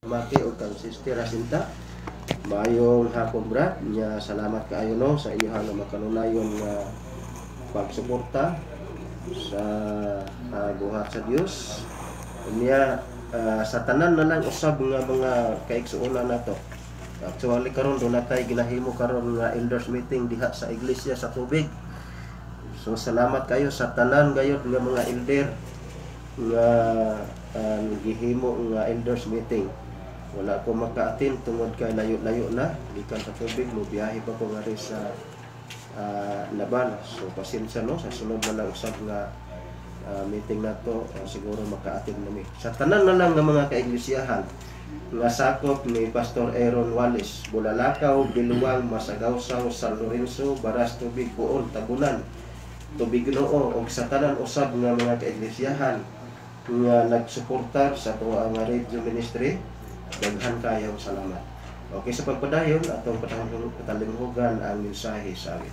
Mati o kang Sister Jacinta, mayong hapon brad nya salamat kaayo no sa inyo nga makanunayon nga pagsuporta sa buhat sa Dios unya sa tanan na lang usab nga mga kaigsuonan nato. Actually karon do natay ginahimo karon nga elders meeting diha sa iglesia sa Tubig. So salamat kayo sa tanan gayud nga mga elder nga gihimo nga elders meeting. Wala ko maka-attend tungod kay layo-layo na gikan sa Tubig, mo biyahe pa ko nga rin sa Laban. So pasensya no sa sunod na lang usab nga meeting nato siguro maka-attend nami. Sa tanan na lang ng mga kaiglesiyahan nga sakop ni Pastor Aaron Wallace, Bulalakaw, Biluwang, Masagawsaw, San Lorenzo, Baras, Tubig, Buol, Tabunan, Tubig Noo ug sa tanan usab nga mga kaiglesiyahan nga nagsuportar sa tuwa nga radio ministry. Daghan kayo salamat. Okay, sa pagpadayon atong patalinghugan ang mensahe sa amin.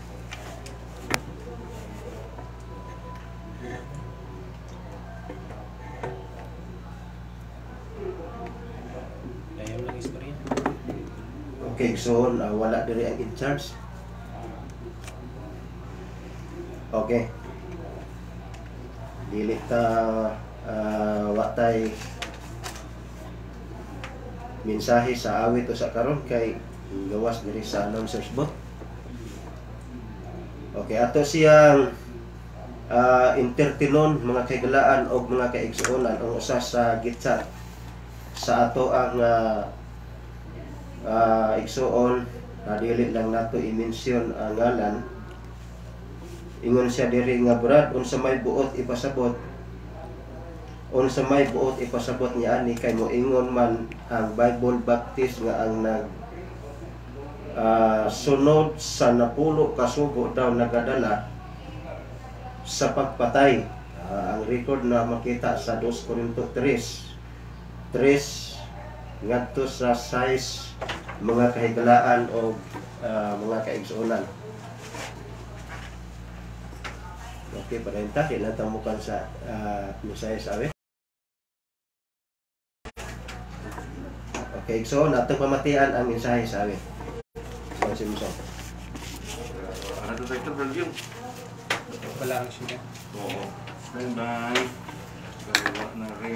Okay, so wala diri ang in charge. Okay. Dili ta watay mensahe sa awit o sa karon kay gawas diri sa announcers book. Okay, ato siyang entertainon mga kaigalaan o mga kaigsuonan ang usa sa gitsa sa ato ang igsuon dili lang nato i-mention ang ngalan. Ingon siya diri nga brad unsa may buot ipasabot unsa may buot ipasabot niya ani kay moingon man ang Bible Baptist nga ang nag sunod sa napulo ka sugo daw nagadala sa pagpatay. Ang record na makita sa 2 Corinto 3 ngadto sa 6 mga kahigalaan o mga kaigsuonan. Okay, parenta kinatamukan sa mensahe sa amin. Okay, so natong pamatian ang mensahe sa amin. So, simson. Ano to sa ito, Belgium? Wala ang siya. Oo. Stand by. Gawa na rin.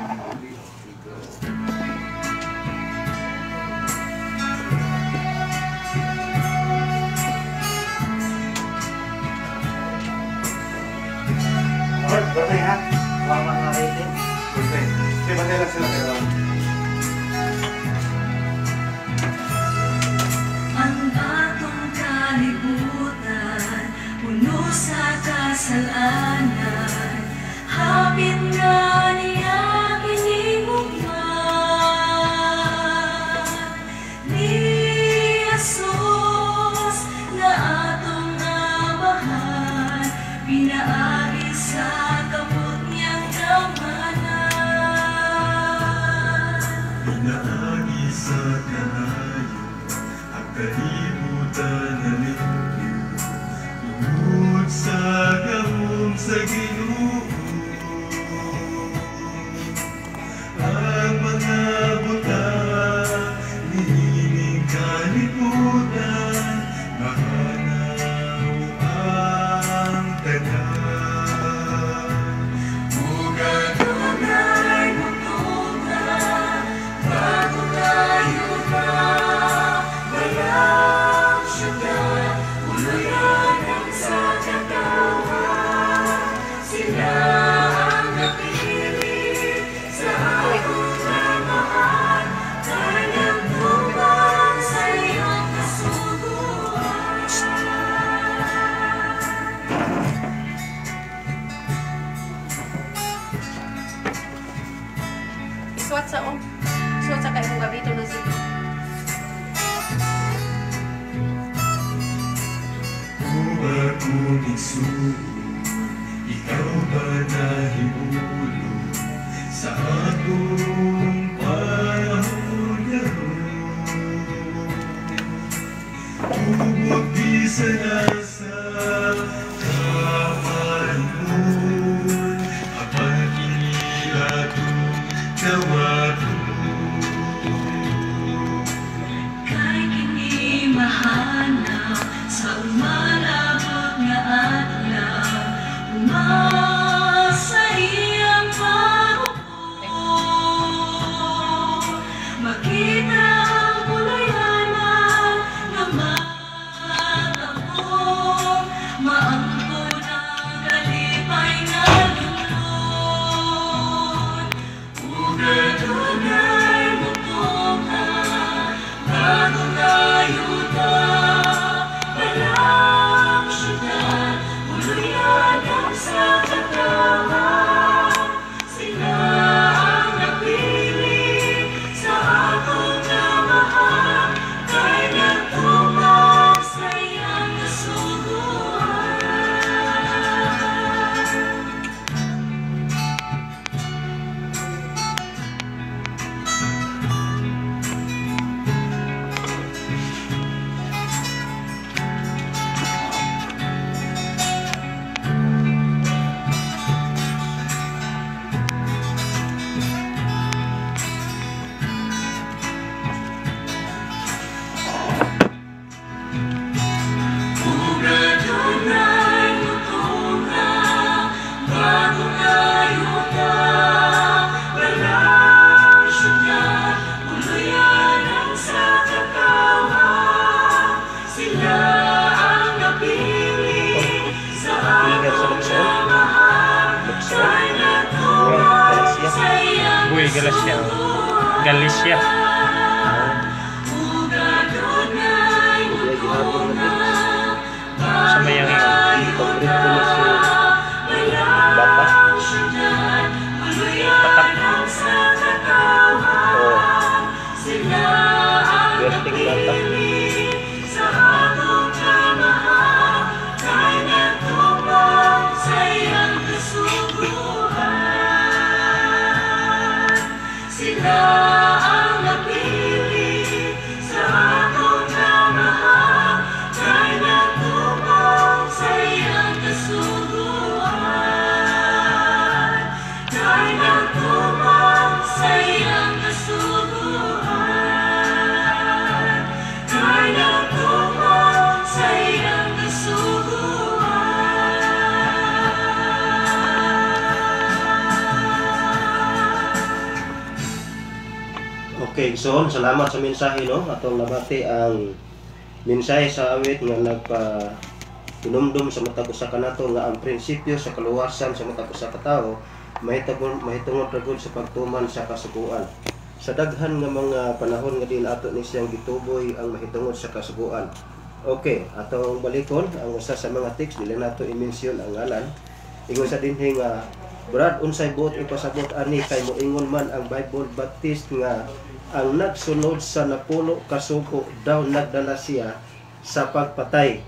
Batay ha? Wala nga rating. Batay. Hindi, batay lang sila kayo. Ang batong kalibutan, puno sa kasalanan, hapit na niya kinigugman. Ni Jesus na atong amahan, pinaagi sa kamot niyang damanan. Pinaagi sa kanayo ang kalibutan na ninyo, tungod sa gamong sa Ginoo. Ang mga buta nihining kalibutan, mahanaw ang tanan. Ugat-ugay mutugan, bago tayo na, walang syudad, uluyan ang sa katawan. Sila ang napili sa akong amahan, kanyang tumbang sa iyong kasuguan. Isuot sa kay mong gabito na siya. Kung akong igsuon, ikaw ba nahimulog sa akong panahon ngayon? Tubog di sa nasa kapalimon, apal kini atong nawaton. Galicia. Galicia. Hindi gihapon na text. Sa mayang ingon. Pag-read ko na si Batak. Berting Batak. Sila ang napili sa atong kamahal, kay nagtumong sa iyang kasuguan. Kay nagtumong sa iyang kasuguan. Kay nagtumong sa iyang kasuguan. Okay, so salamat sa mensahe no. Atong nabati ang mensahe sa awit nga nagpa tinumdum sa matag usa ka nato nga ang prinsipyo sa kaluwasan sa matag usa ka tawo mahitungod ra gud sa pagtuman sa kasuguan. Sa daghan nga mga panahon nga din ato ni siyang gituboy ang mahitungod sa kasuguan. Okay, atong balikon ang usa sa mga text dili nato i-mention ang ngalan. Ingon sa dinhi nga Brad unsay buot ipasabot ani kay moingon man ang Bible Baptist nga ang nagsunod sa napulo kasugo daw nagdala siya sa pagpatay.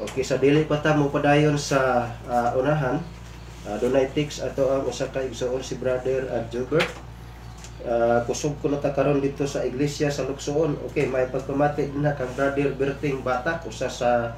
Okay, sa dili pa ta mo padayon sa unahan, dunay text ato ang usa ka igsoon si Brother Gilbert. Kusog ko na ta karon dito sa iglesia sa Luksoon. Okay, may pagpamati din na kang Brother Berting Batak, usa sa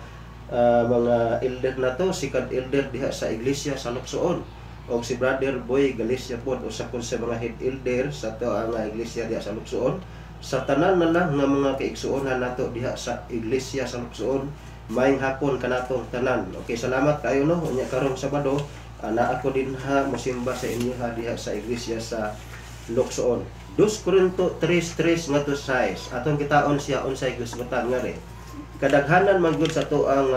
mga elder na to, second elder diha sa iglesia sa Luksoon. O si Brother Boy Galicia po, usa po sa mga head elder sa to ang iglesia diha sa Luksoon. Sa tanan na lang nga mga kaigsuonan nato diha sa iglesia sa Luksoon, maayong hapon kanatong tanan. Okay, salamat kayo no. Unya karong Sabado, na ako din ha mosimba sa inyo ha diha sa iglesia sa Luksoon. 2 Corinto 3:3 nga to 6. Atong kitaon siya unsay gisgutan nga ri. Kadaghanan man gud sa to ang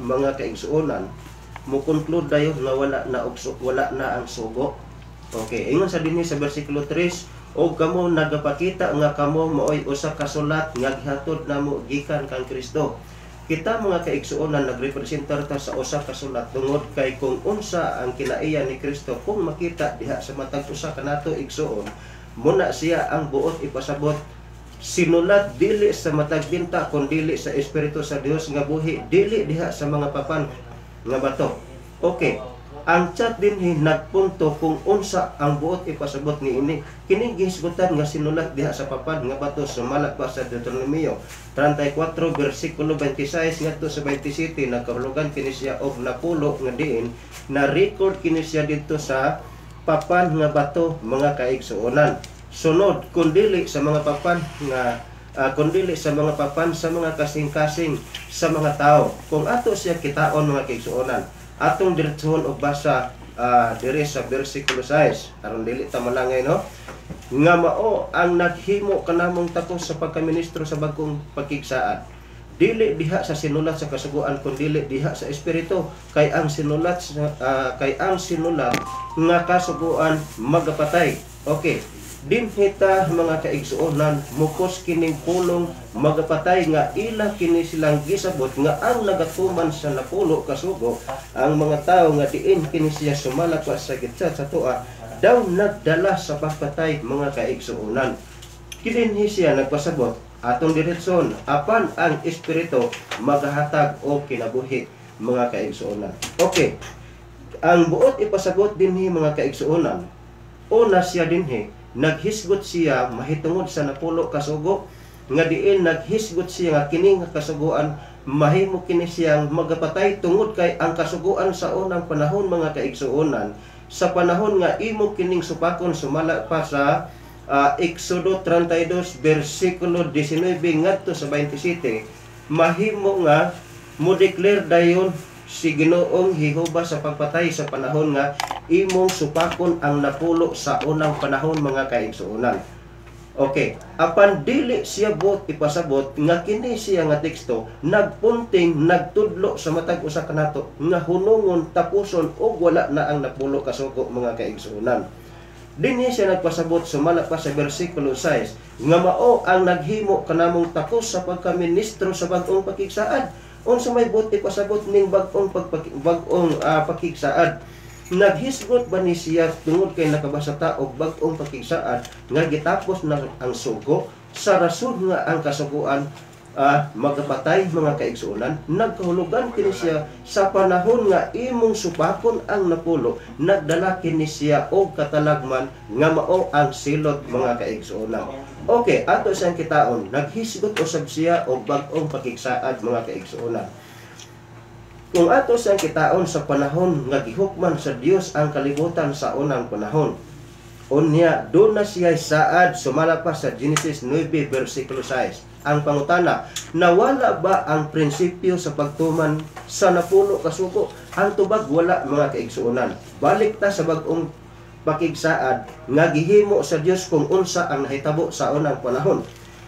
mga kaigsuonan mo conclude dayon nga wala na ang sugo. Okay, ingon sa dinhi sa bersikulo 3, og kamo nagapakita nga kamo maoy usa ka sulat nga gihatod namo gikan kang Kristo. Kita mga kaigsuonan nagrepresentar ta sa usa ka sulat tungod kay kung unsa ang kinaiya ni Kristo kung makita diha sa matag usa kanato igsuon, muna siya ang buot ipasabot sinulat dili sa matag binta kun dili sa espiritu sa Dios nga buhi, dili diha sa mga papan nga bato. Okay, ang chat dinhi nagpunto kung unsa ang buot ipasabot ni ini. Kini gihisgutan nga sinulat diha sa papan nga bato sumalak pa sa Deuteronomio 34 bersikulo 26 ngadto sa 27 nagkahulugan kini siya og napulo nga diin na record kini siya dito sa papan nga bato mga kaigsuonan. Sunod kundili sa mga papan nga kundili sa mga papan sa mga kasing-kasing sa mga tao. Kung ato siya kitaon mga kaigsuonan, atong diretsohon og basa dire sa bersikulo 6 aron dili ta malangay no, nga mao ang naghimo kanamong tapos sa pagkaministro sa bagong pagkigsaan. Dili diha sa sinulat sa kasuguan kundi diha sa espiritu, kay ang sinulat nga kasuguan magapatay. Okay, dinhita mga kaigsuonan mukos kining pulong magapatay nga ila kini silang gisabot nga ang nagatuman sa napulo kasugo ang mga tao nga diin kini siya sumalak sa gitsa sa tuwa daw nagdala sa pagpatay mga kaigsuonan. Kini siya nagpasabot atong diretson apan ang espiritu magahatag o kinabuhi mga kaigsuonan. Okay, ang buot ipasabot dinhi mga kaigsuonan, una siya dinhi naghisgot siya mahitungod sa napulo kasugo nga diin naghisgot siya nga kini nga kasugoan mahimo kini siyang magapatay tungod kay ang kasugoan sa unang panahon mga kaigsuonan sa panahon nga imo kining supakon sumala pa sa Exodo 32 bersikulo 19 ngadto sa 27 mahimo nga mo declare dayon si Ginoong Jehova sa pagpatay sa panahon nga imong supakon ang napulo sa unang panahon mga kaigsuonan. Okay, apan dili siya buot ipasabot nga kini siya nga teksto nagpunting nagtudlo sa matag usa kanato nga hunungon tapuson og wala na ang napulo kasugo mga kaigsuonan. Dinhi siya nagpasabot sumala pa sa bersikulo 6 nga mao ang naghimo kanamong takos sa pagkaministro sa bag-ong pakigsaad. Unsa may buti pasabot ning bag-ong pakigsaad? Naghisgot ba ni siya tungod kay nakabasa ta og bag-ong pakigsaad nga gitapos na ang sugo sa rason nga ang kasuguan magapatay mga kaigsuonan? Nagkahulugan kini siya sa panahon nga imong supakon ang napulo, nagdala kini siya og katalagman nga mao ang silot mga kaigsuonan. Okay, ato siyang kitaon, naghisgot usab siya og bag-ong pakigsaad mga kaigsuonan. Kung ato siyang kitaon sa panahon nga gihukman sa Dios ang kalibutan sa unang panahon, unya doon na siya saad sumala pa sa Genesis 9 versikulo 6. Ang pangutana, nawala ba ang prinsipyo sa pagtuman sa napulo kasugo? Ang tubag wala mga kaigsuonan. Balik ta sa bag-ong pakigsaad nga gihimo sa Dios kung unsa ang nahitabo sa unang panahon.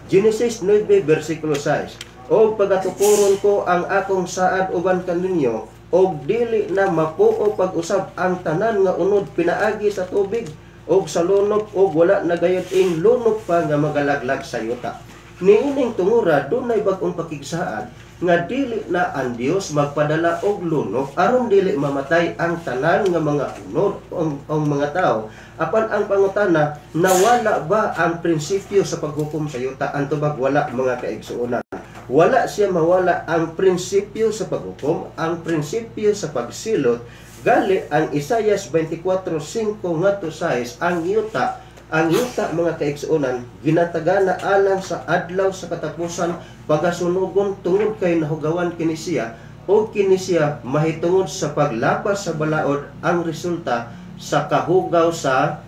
Genesis 9 versikulo 6. O pagatukuron ko ang akong saad uban kaninyo, og dili na mapuo pag-usab ang tanan nga unod pinaagi sa tubig, og sa lunok, og wala na gayud ing lunok pa nga magalaglag sa yuta. Niining tungura dunay bag-ong pakigsaad nga dili na ang Dios magpadala og lunok aron dili mamatay ang tanan nga mga unod ang mga tao. Apan ang pangutana, nawala ba ang prinsipyo sa paghukom sa yuta? Ang tubag wala mga kaigsuonan. Wala siya mawala ang prinsipyo sa paghukom, ang prinsipyo sa pagsilot. Gali ang Isaias 24:5 ngadto 6 ang yuta mga kaigsuonan ginatagana alang sa adlaw sa katapusan pagasunugon tungod kay nahugawan kini siya o kini siya mahitungod sa paglapas sa balaod ang resulta sa kahugaw sa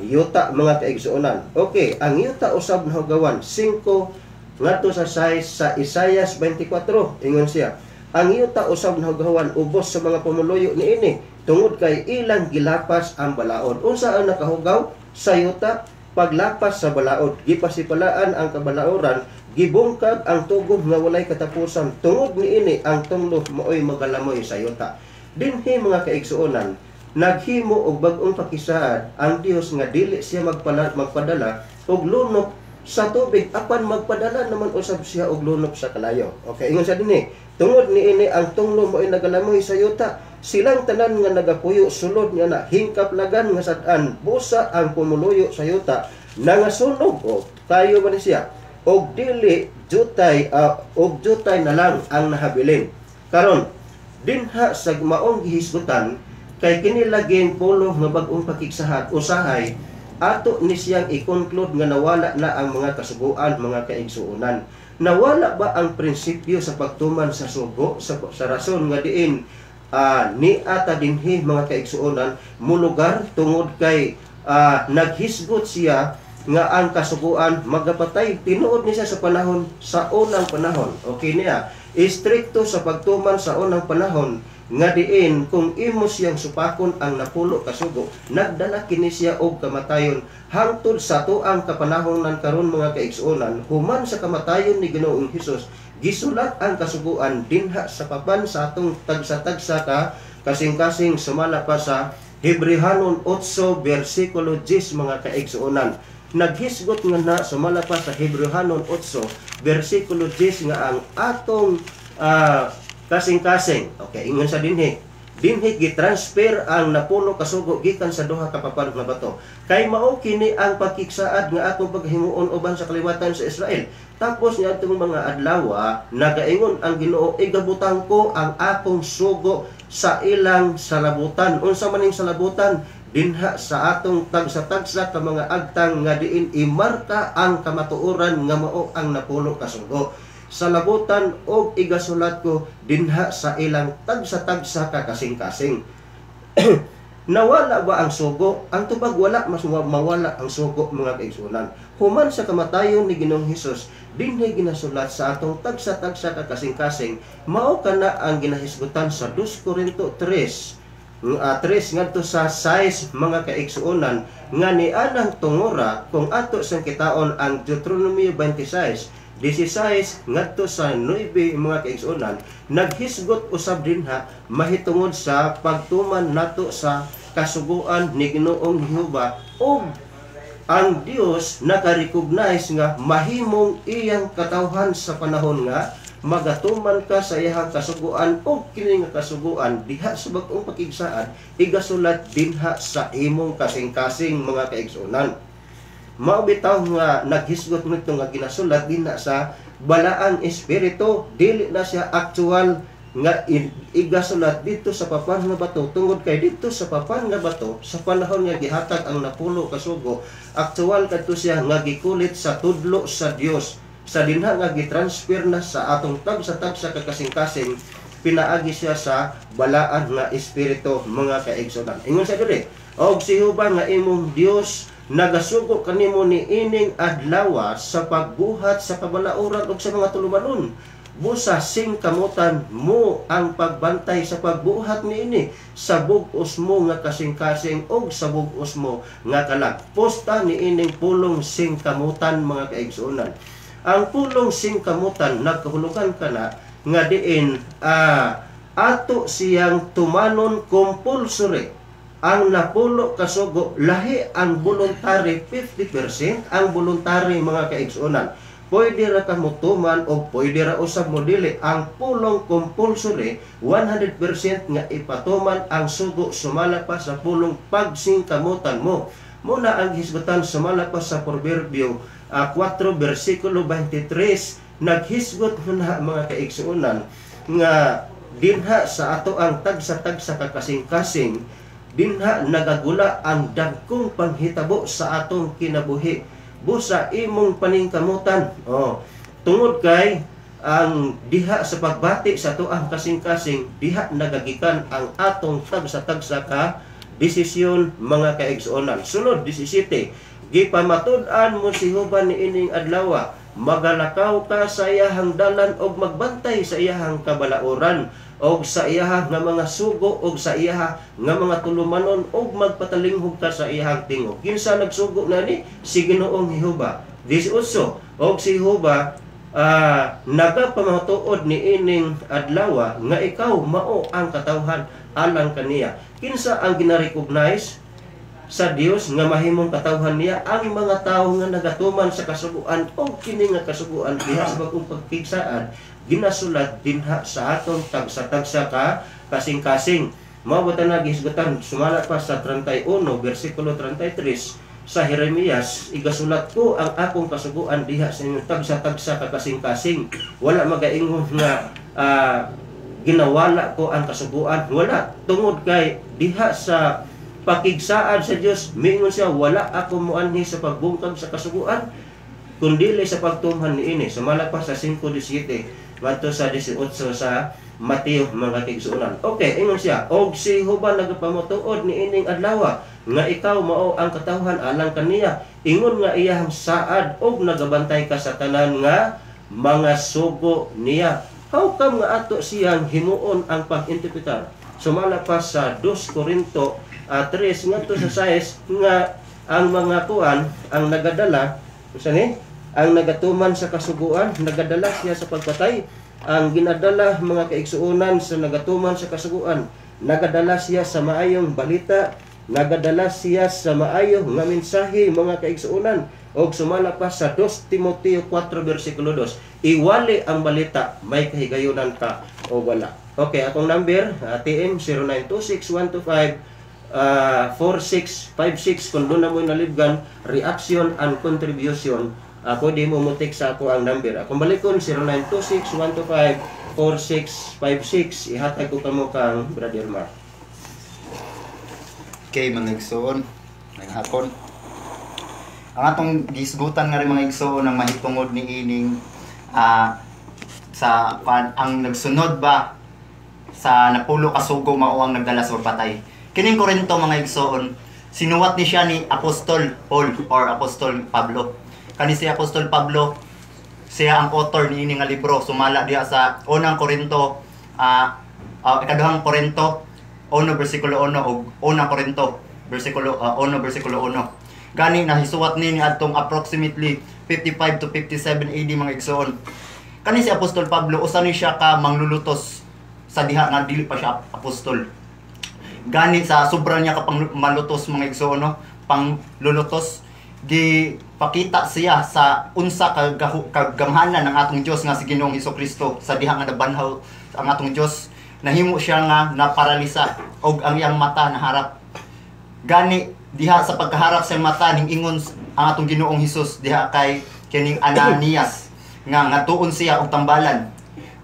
yuta mga kaigsuonan. Okay, ang yuta usab nahugawan 5 ngadto sa 6 sa Isaias 24 ingon siya, ang yuta usab nahugawan ubos sa mga pumuluyo niini tungod kay ilang gilapas ang balaod. Unsa ang nakahugaw sa yuta? Paglapas sa balaod, gipasipalaan ang kabalaoran, gibungkag ang tugob nga walay katapusan. Tungod niini ang tunglo maoy magalamoy sa yuta. Dinhi mga kaigsuonan, naghimo og bag-ong pakisaad ang Dios nga dili siya magpadala og lunok sa tubig, apan magpadala naman usab siya og lunok sa kalayo. Okay, ingon sa dinhi, tungod niini ang tunglo maoy nagalamoy sa yuta. Silang tanan nga nagapuyo sulod niya na hingkaplagan nga sad-an busa ang pumuluyo sa yuta nangasunog o tayo ba ni siya og dili jutay na lang ang nahabilin. Karon dinha sa maong gihisgutan kay kini laging pulo nga bag-ong pakigsaad usahay ato ni siyang i-conclude nga nawala na ang mga kasuguan mga kaigsuonan. Nawala ba ang prinsipyo sa pagtuman sa sugo sa rason nga diin ni ata dinhi mga kaigsuonan mulugar tungod kay naghisgot siya nga ang kasuguan magapatay tinuod ni siya sa panahon sa unang panahon. Okay niya, istrikto sa pagtuman sa unang panahon nga diin kung imo siyang supakon ang napulo kasugo, nagdala kini siya og kamatayon hangtod sa tuang kapanahonan karon mga kaigsuonan. Human sa kamatayon ni Ginoong Hesus, gisulat ang kasuguan dinha sa papan sa atong tagsa-tagsa ka kasing-kasing sumala pa sa Hebrehanon 8 versikulo 10 mga kaigsuonan. Naghisgot nga na sumala pa sa Hebrehanon 8 versikulo 10 nga ang atong kasing-kasing. Okay, ingon sa dinhi gitransfer ang napulo kasugo gikan sa duha ka papan nga bato. Kay mao kini ang pakigsaad nga atong paghimuon uban sa kaliwatan sa Israel. Tapos niya itong mga adlaw, nagaingon ang Ginoo, igabutang ko ang akong sugo sa ilang salabutan. Unsa maning salabutan? Dinha sa atong tagsa-tagsa ka mga agtang nga diin imarka ang kamatuoran nga mao ang napulo kasugo. Salabutan og igasulat ko dinha sa ilang tagsa-tagsa ka kasing-kasing. Nawala ba ang sugo? Ang tubag wala mas mawala ang sugo mga kaigsuonan. Human sa kamatayon ni Ginoong Hesus, dinhi ginasulat sa atong tagsa-tagsa ka kasing-kasing, mao kana ang ginahisgutan sa 2 Korinto 3 ngadto sa 6 mga kaigsuonan nga ni anang tungora kung ato sang kitaon ang Deuteronomy 26 16 ngadto sa 9 mga kaigsuonan, naghisgot usab dinha mahitungod sa pagtuman nato sa kasuguan ni Ginoong Jehova o ang Dios naka-recognize nga mahimong iyang katawhan sa panahon nga magatuman ka sa iyang kasuguan o kini nga kasuguan diha sa bag-ong pakigsaan igasulat dinha sa imong kasing-kasing mga kaigsunan. Mao bitaw nga naghisgot nito nga ginasulat dinha sa balaang espiritu, dili na siya actual nga igasulat dito sa papan nga bato tungod kay dito sa papan nga bato sa panahon nga gihatag ang napulo ka sugo actual kadto siya nga gikulit sa tudlo sa Dios sa dinha nga gitransfer na sa atong tagsa-tagsa kakasing-kasing pinaagi siya sa balaan nga espiritu mga kaigsunan. Ingon sa diri, og si Jehova nga imong Dios nagasugo kanimo ni ining adlaw sa pagbuhat sa kabalauran ug sa mga tulumanon. Busa sing kamutan mo ang pagbantay sa pagbuhat niini sa bug-os mo nga kasing-kasing og sa bug-os mo nga kalag. Posta ni ining pulong sing kamutan mga kaigsunan. Ang pulong sing kamutan nagkahulugan kana nga diin ato siyang tumanon compulsory. Ang napulo kasugo lahi ang voluntary 50%, ang voluntary mga kaigsunan. Pwede ra ka mutuman o pwede ra usab mo dili. Ang pulong compulsory 100% nga ipatuman ang sugo sumala pa sa pulong pagsingkamutan mo. Muna ang hisgutan sumala pa sa Proverbio 4 versikulo 23 naghisgot na mga kaigsunan nga dinha sa ato ang tagsa-tagsa kakasing-kasing dinha nagagula ang dagkong panghitabo sa atong kinabuhi busa imong paningkamutan tungod kay ang diha sa pagbati sa ato ang kasing-kasing diha nagagikan ang atong tagsa-tagsa ka desisyon mga kaigsunan. Sunod 17 gipamatud-an mo si Jehova ni ining adlaw magalakaw ka sa iyahang dalan og magbantay sa iyahang kabalauran og sa iyaha nga mga sugo og sa iyaha nga mga tulumanon og magpatalinghog ka sa iyahang tingog. Kinsa nagsugo na ni? Si Ginoong Jehova. 18 og si Jehova nagapamatuod ni ining adlaw nga ikaw mao ang katawhan alang kaniya. Kinsa ang gina-recognize sa Dios nga mahimong katawhan niya? Ang mga tawo nga nagatuman sa kasuguan o kini nga kasuguan diha sa bagong pagkigsaan ginasulat dinha sa atong tagsa-tagsa ka kasing-kasing. Mao ba ta nagisgutan sumala pa sa 31 bersikulo 33 sa Jeremias, igasulat ko ang akong kasuguan diha sa inyong tagsa-tagsa ka kasing-kasing. Wala magaingon nga ginawala ko ang kasuguan, wala, tungod kay diha sa pakigsaan sa Dios mingon siya wala ako moanhi sa pagbungkag sa kasuguan kundi sa pagtumhan niini. Sumala pa sa 5:17 ngadto sa 18 sa Mateo mga kaigsunan. Okay, ingon siya og si Jehova nagapamutuod ni ining adlaw nga ikaw mao ang katawhan alang kaniya. Ingon nga iyang saad og nagabantay ka sa tanan nga mga sugo niya. How come nga ato siyang himuon ang pag-interpretar? Sumala pa sa 2 Korinto 3 ngadto sa 6 nga ang mga kuan ang nagadala usa ni ang nagatuman sa kasuguan nagadala siya sa pagpatay. Ang ginadala mga kaigsuonan sa nagatuman sa kasuguan nagadala siya sa maayong balita, nagadala siya sa maayo nga mensahe mga kaigsuonan. Og sumala pa sa 2 Timoteo 4 versikulo 2 iwali ang balita may kahigayunan ka o wala. Okay, atong number TM 0926154656 kung doon na mo nalibgan reaction and contribution. Pwede mo mutik sa ako ang number. Akong balikon 0926154656 ihatag ko kamo kang Brother Mark. Okay, mga igsoon, ngayong hapon. Ang atong gisgutan nga rin mga igsoon ang mahitungod ni ining ang nagsunod ba sa napulo kasugo mao ang nagdala sa patay. Kining Korinto mga igsoon, sinuwat ni siya ni Apostol Paul or Apostol Pablo. Kani si Apostol Pablo, siya ang author ni ining nga libro sumala diha sa unang Korinto ikaduhang Korinto 1 bersikulo 1 ug unang Korinto bersikulo 1 bersikulo 1. Gani nahisuwat ni adtong approximately 55 to 57 AD mga igsoon. Kani si Apostol Pablo usa ni siya ka manglulutos sa diha nga dili pa siya apostol. Gani sa sobra niya kapang malutos mga igsoon, no? Pang lulutos, di pakita siya sa unsa kagamhanan ng atong Dios nga si Ginoong Hesukristo sa diha nga nabanhaw ang atong Dios. Nahimo siya nga naparalisa og ang iyang mata naharap. Gani diha sa pagkaharap sa mata ning ingon ang atong Ginoong Hesus diha kay kining Ananias nga ngatuon siya og tambalan.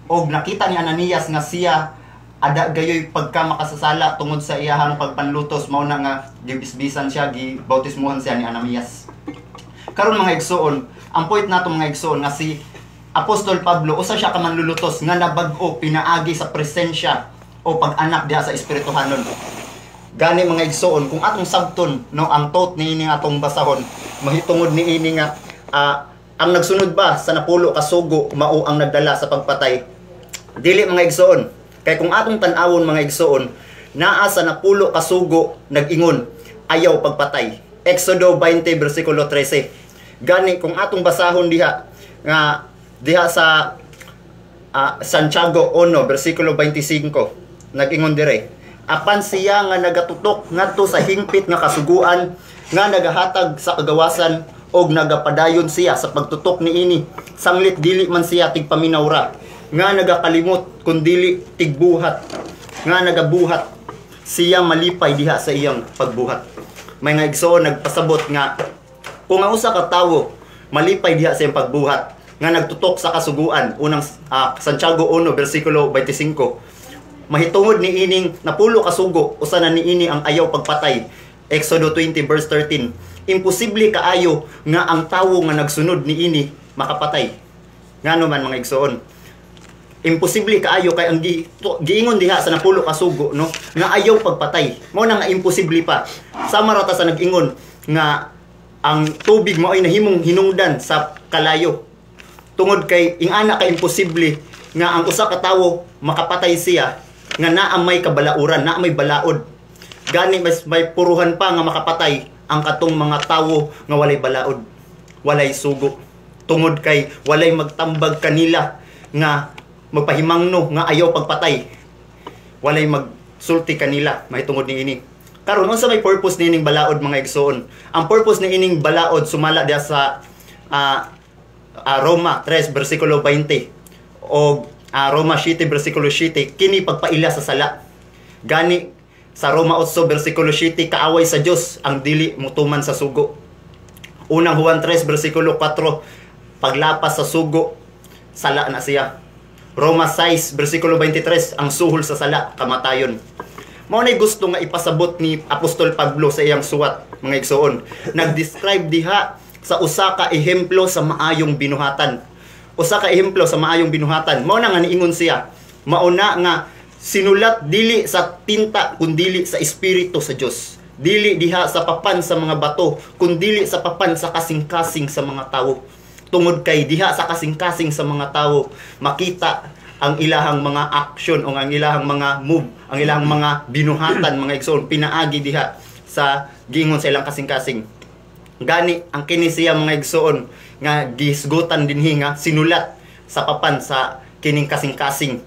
Og nakita ni Ananias nga siya ada gayoy pagka makasasala tungod sa iyahang pagpanlutos, mao na nga gibisbisan siya, gibautismuhan siya ni Ananias. Karon mga igsoon, ang point nato mga igsoon nga si Apostol Pablo usa siya ka manlulutos nga nabag-o pinaagi sa presensya o pag-anak diha sa espirituhanon. Gani mga igsoon, kung atong sabton no ang tot niini atong basahon, mahitungod niini nga ang nagsunod ba sa napulo ka sugo mao ang nagdala sa pagpatay. Dili mga igsoon, kay kung atong tan-awon mga igsoon, naa sa napulo ka sugo nag-ingon ayaw pagpatay. Exodo 20 bersikulo 13. Gani kung atong basahon diha nga diha sa Santiago 1 bersikulo 25 nag-ingon dire, apan siya nga nagatutok ngadto sa hingpit nga kasuguan nga nagahatag sa kagawasan og nagapadayon siya sa pagtutok niini, sanglit dili man siya tigpaminawra, nga nagakalimot kundi tigbuhat, nga nagabuhat siya malipay diha sa iyang pagbuhat. May nga igsoon nagpasabot nga kung ang usa ka tawo malipay diha sa iyang pagbuhat nga nagtutok sa kasuguan, unang Santiago 1 bersikulo 25, mahitungod ni ining napulo ka sugo usa na niini ang ayaw pagpatay. Exodo 20 verse 13, imposible kaayo nga ang tawo nga nagsunod niini makapatay. Ngano man mga igsoon, imposible kaayo kay ang giingon diha sa napulo ka sugo no nga ayaw pagpatay, mao na nga imposible pa. Sama rata sa nag-ingon nga ang tubig mo ay nahimong hinungdan sa kalayo, tungod kay ingana ka imposible nga ang usa ka tawo makapatay siya nga naa may kabalauran, naa may balaod. Gani may puruhan pa nga makapatay ang katong mga tawo nga walay balaod, walay sugo, tungod kay walay magtambag kanila nga magpahimangno nga ayaw pagpatay, walay magsulti kanila mahitungod ni ini. Karon unsa may purpose nining balaod mga igsoon? Ang purpose ni ining balaod sumala diha sa Roma 3 bersikulo 20 o Roma 7 bersikulo 7, kini pagpaila sa sala. Gani sa Roma 8 bersikulo 7, kaaway sa Dios ang dili mutuman sa sugo. Unang Juan 3 bersikulo 4, paglapas sa sugo sala na siya. Roma 6 bersikulo 23, ang suhol sa sala kamatayon. Mao nay gusto nga ipasabot ni Apostol Pablo sa iyang suwat mga igsoon. Nag-describe diha sa usa ka ehemplo sa maayong binuhatan. Usa ka ehemplo sa maayong binuhatan. Mao na nga niingon siya, mao na nga sinulat dili sa tinta kundi sa espiritu sa Dios. Dili diha sa papan sa mga bato kundi sa papan sa kasing-kasing sa mga tawo. Tungod kay diha sa kasing-kasing sa mga tawo makita ang ilahang mga action o ang ilahang mga move, ang ilahang mga binuhatan mga igsoon pinaagi diha sa giingon sa ilang kasing-kasing. Gani ang kini siya mga igsoon nga gisgutan dinhi nga sinulat sa papan sa kining kasing-kasing.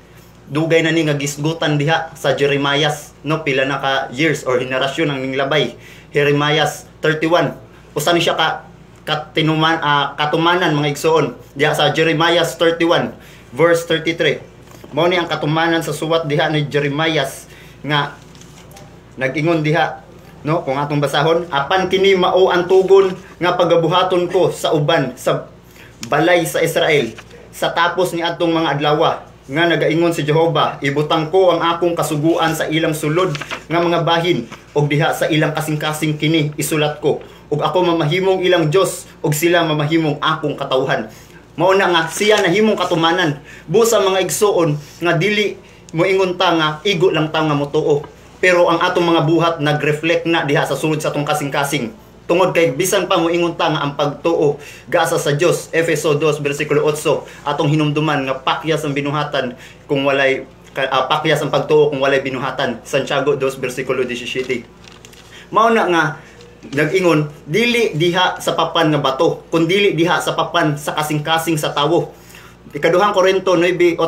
Dugay na ni nga gisgutan diha sa Jeremias no pila na ka years or henerasyon ang ninglabay. Jeremias 31. Usa ni siya katumanan mga igsoon diha sa Jeremias 31 verse 33. Mao ni ang katumanan sa suwat diha ni Jeremias nga nag-ingon diha no kung atong basahon, apan kini mao ang tugon nga pagabuhaton ko sa uban sa balay sa Israel sa tapos ni atong mga adlaw nga nagaingon si Jehova, ibutang ko ang akong kasuguan sa ilang sulod nga mga bahin og diha sa ilang kasing-kasing kini isulat ko, ug ako mamahimong ilang Dios ug sila mamahimong akong katawhan. Mao na nga siya nahimong katumanan busa mga igsoon nga dili moingon ta nga igo lang ta nga motuo, pero ang atong mga buhat nagreflect na diha sa sulod sa atong kasing-kasing. Tungod kay bisan pa moingon ta nga ang pagtuo gaasa sa Dios, Efeso 2 bersikulo 8, atong hinumduman nga pakyas ang binuhatan kung walay pakyas ang pagtuo kung walay binuhatan, Santiago 2 bersikulo 17. Mao na nga nag-ingon dili diha sa papan nga bato kundi diha sa papan sa kasing-kasing sa tawo. Ikaduhang Korinto 9:8,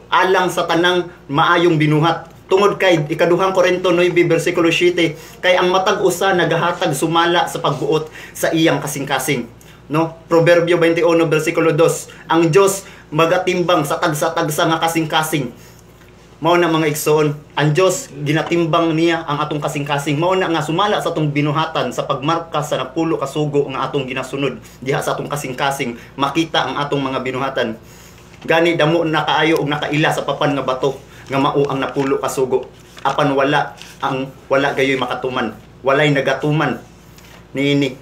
alang sa tanang maayong binuhat Tungod kay ikaduhang Korinto 9 bersikulo 7, kay ang matag usa nagahatag sumala sa pagbuot sa iyang kasing-kasing. No? Proverbio 21 bersikulo 2, ang Dios magatimbang sa tagsa-tagsa nga kasing-kasing. Mao na mga igsoon, ang Dios ginatimbang niya ang atong kasing-kasing. Mao na nga sumala sa atong binuhatan sa pagmarka sa napulo ka sugo nga atong ginasunod diha sa atong kasing-kasing, makita ang atong mga binuhatan. Gani damo na kaayo og nakaila sa papan nga bato nga mao ang napulo ka sugo. Apan wala gayoy makatuman. Walay nagatuman niini.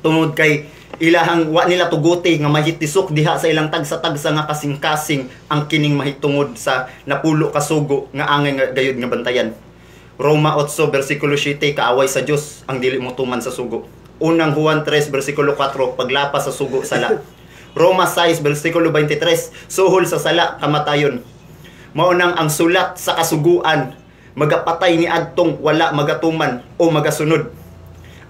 Tungod kay ilahang wa nila tuguti nga mahitisok diha sa ilang tagsa-tagsa nga kasing-kasing ang kining mahitungod sa napulo ka sugo nga angay nga gayud nga bantayan. Roma 8 bersikulo 7, kaaway sa Dios ang dili mo tuman sa sugo. Unang Juan 3 bersikulo 4, paglapas sa sugo sala. Roma 6 bersikulo 23, suhol sa sala kamatayon. Mao nang ang sulat sa kasuguan, magapatay ni adtong wala magatuman o magasunod.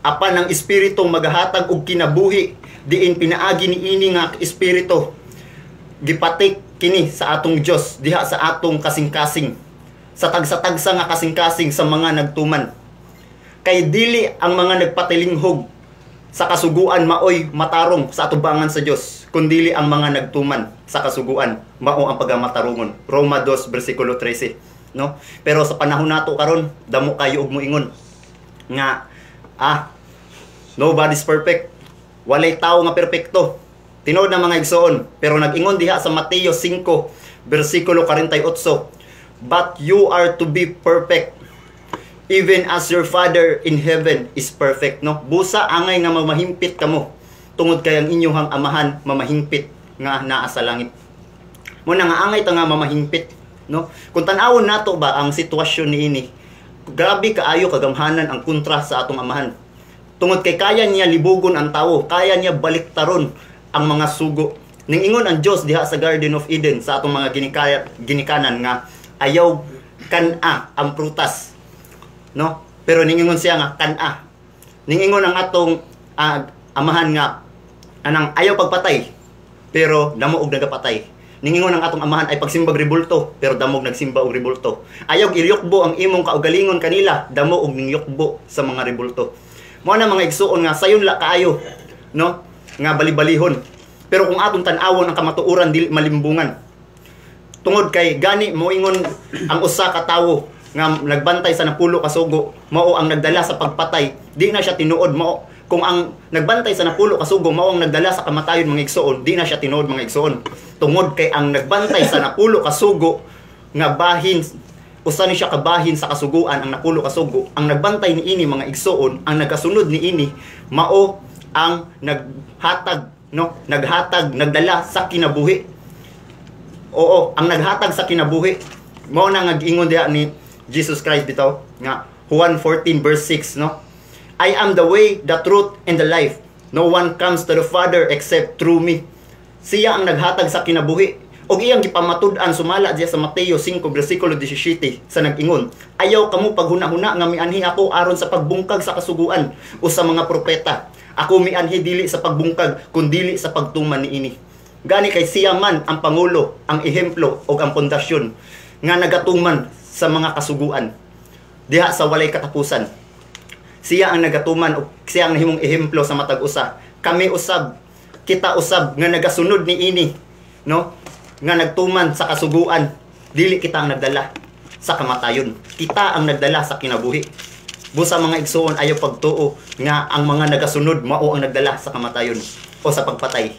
Apan ang espiritu magahatag og kinabuhi, diin pinaagi ni ini nga espiritu gipatik kini sa atong Dios diha sa atong kasing-kasing, sa tagsa-tagsa nga kasing-kasing sa mga nagtuman. Kay dili ang mga nagpatilinghog sa kasuguan maoy matarong sa atubangan sa Dios, kundili ang mga nagtuman sa kasuguan mao ang pagamatarungon. Roma 2 bersikulo 13, no? Pero sa panahon nato karon, damo kayo og moingon nga nobody's perfect. Walay tao nga perpekto. Tinuod na mga igsoon, pero nag-ingon diha sa Mateo 5 bersikulo 48, but you are to be perfect even as your Father in heaven is perfect. No? Busa angay nga mamahimpit kamo, tungod kay ang inyong amahan mamahimpit nga naa sa langit. Muna nga angay ta nga mamahimpit, no? Kung tan-awon nato ba ang sitwasyon niini, grabe kaayo kagamhanan ang kontra sa atong amahan. Tungod kay kaya niya libugon ang tawo, kaya niya baliktaron ang mga sugo. Ningingon ang Dios diha sa Garden of Eden sa atong mga ginikanan nga ayaw kan-a ang prutas. No? Pero ningingon siya nga kan-a. Ningingon ang atong amahan nga anang ayaw pagpatay, pero damo og nagapatay. Ningingon ang atong amahan ay pagsimbag ribulto, pero damog nagsimba og ribulto. Ayaw ilyokbo ang imong kaugalingon kanila, damo og ningyokbo sa mga ribulto. Mao na mga igsuon nga sayon la kaayo, no? Nga balibalihon. Pero kung atong tan-awon ang kamatuoran dili malimbungan. Tungod kay gani moingon ang usa ka tawo nga nagbantay sa napulo ka sugo, mao ang nagdala sa pagpatay. Di na siya tinuod mao. Kung ang nagbantay sa napulo ka sugo mao ang nagdala sa kamatayon mga igsuon, di na siya tinuod mga igsuon. Tungod kay ang nagbantay sa napulo ka sugo nga bahin, usa ni siya kabahin sa kasuguan ang napulo ka sugo. Ang nagbantay ni ini mga igsuon, ang nagasunod ni ini mao ang naghatag, no? Nagdala sa kinabuhi. Oo, ang naghatag sa kinabuhi. Mao na nga giingon diha ni Jesus Christ bitaw nga Juan 14 verse 6, no? I am the way, the truth, and the life. No one comes to the Father except through me. Siya ang naghatag sa kinabuhi. Og iyang gipamatud-an sumala diya sa Mateo 5 bersikulo 17 sa nag-ingon, ayaw kamo paghuna-huna nga mianhi ako aron sa pagbungkag sa kasuguan o sa mga propeta. Ako mianhi dili sa pagbungkag kundi sa pagtuman niini. Gani kay siya man ang pangulo, ang ehemplo o ang pundasyon nga nagatuman sa mga kasuguan diha sa walay katapusan. Siya ang nagatuman o siya ang nahimong ehemplo sa matag usa. Kami usab, kita usab nga nagasunod niini, no? Nga nagtuman sa kasuguan, dili kita ang nagdala sa kamatayon. Kita ang nagdala sa kinabuhi. Busa mga igsoon ayaw pagtuo nga ang mga nagasunod mao ang nagdala sa kamatayon o sa pagpatay.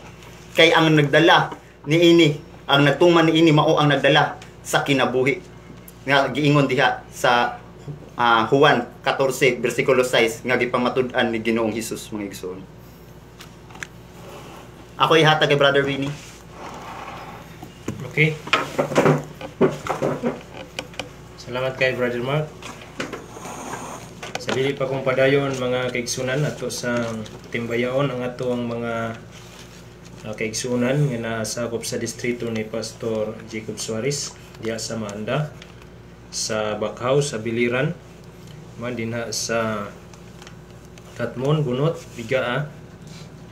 Kay ang nagdala niini, ang nagtuman niini mao ang nagdala sa kinabuhi. Nga giingon diha sa Juan 14 bersikulo 6 nga gipamatud-an ni Ginoong Hesus mga igsoon. Ako ihatag kay Brother Winnie. Okay. Salamat kay Brother Mark. Sa dili pa kong padayon mga kaigsunan ato sa timbayaon ang ato ang mga kaigsunan nga nasakop sa distrito ni Pastor Jacob Suarez diya sa Maanda, sa Bakhaw, sa Biliran, man din sa Katmon, Bunot, Bigaa,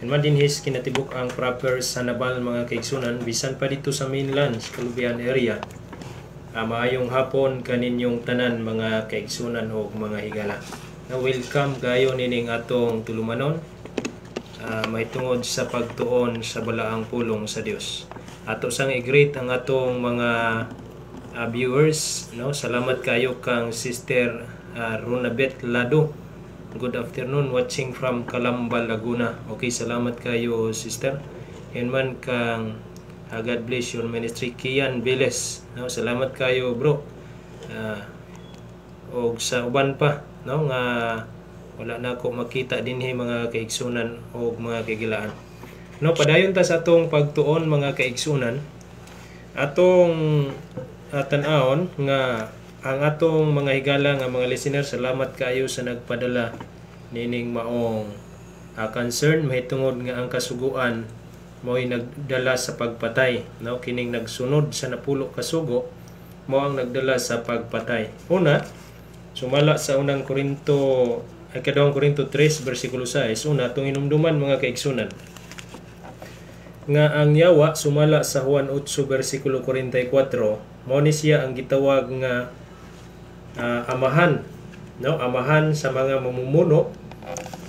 and man din his kinatibuk ang proper sa Nabal mga kaigsunan, bisan pa dito sa mainland, sa Kalubian area. Maayong hapon kaninyong tanan mga kaigsunan o mga higala. Welcome kayo nining atong tulumanon. May tungod sa pagtuon sa balaang pulong sa Dios. Ato sang i-greet ang atong mga viewers, no? Salamat kayo kang Sister Runabet Lado. Good afternoon, watching from Calamba, Laguna. Okay, salamat kayo, sister. And man kang God bless your ministry, Kian Viles. No, salamat kayo, bro. O sa uban pa, no, nga wala na ako makita dinhi mga kaigsunan o mga kagilaan. No, padayon ta sa atong pagtuon mga kaigsunan. Atong tan-awon nga ang atong mga higala nga mga listener, salamat kayo sa nagpadala nining maong concern mahitungod nga ang kasuguan mo'y nagdala sa pagpatay, no? Kining nagsunod sa napulo kasugo mo ang nagdala sa pagpatay. Una, sumala sa unang Korinto, ikadawang Korinto 3 bersikulo 6, una atong hinumduman mga kaigsunan nga ang yawa sumala sa Juan 8 bersikulo 44, mao ni siya ang gitawag nga amahan, no? Amahan sa mga mamumuno,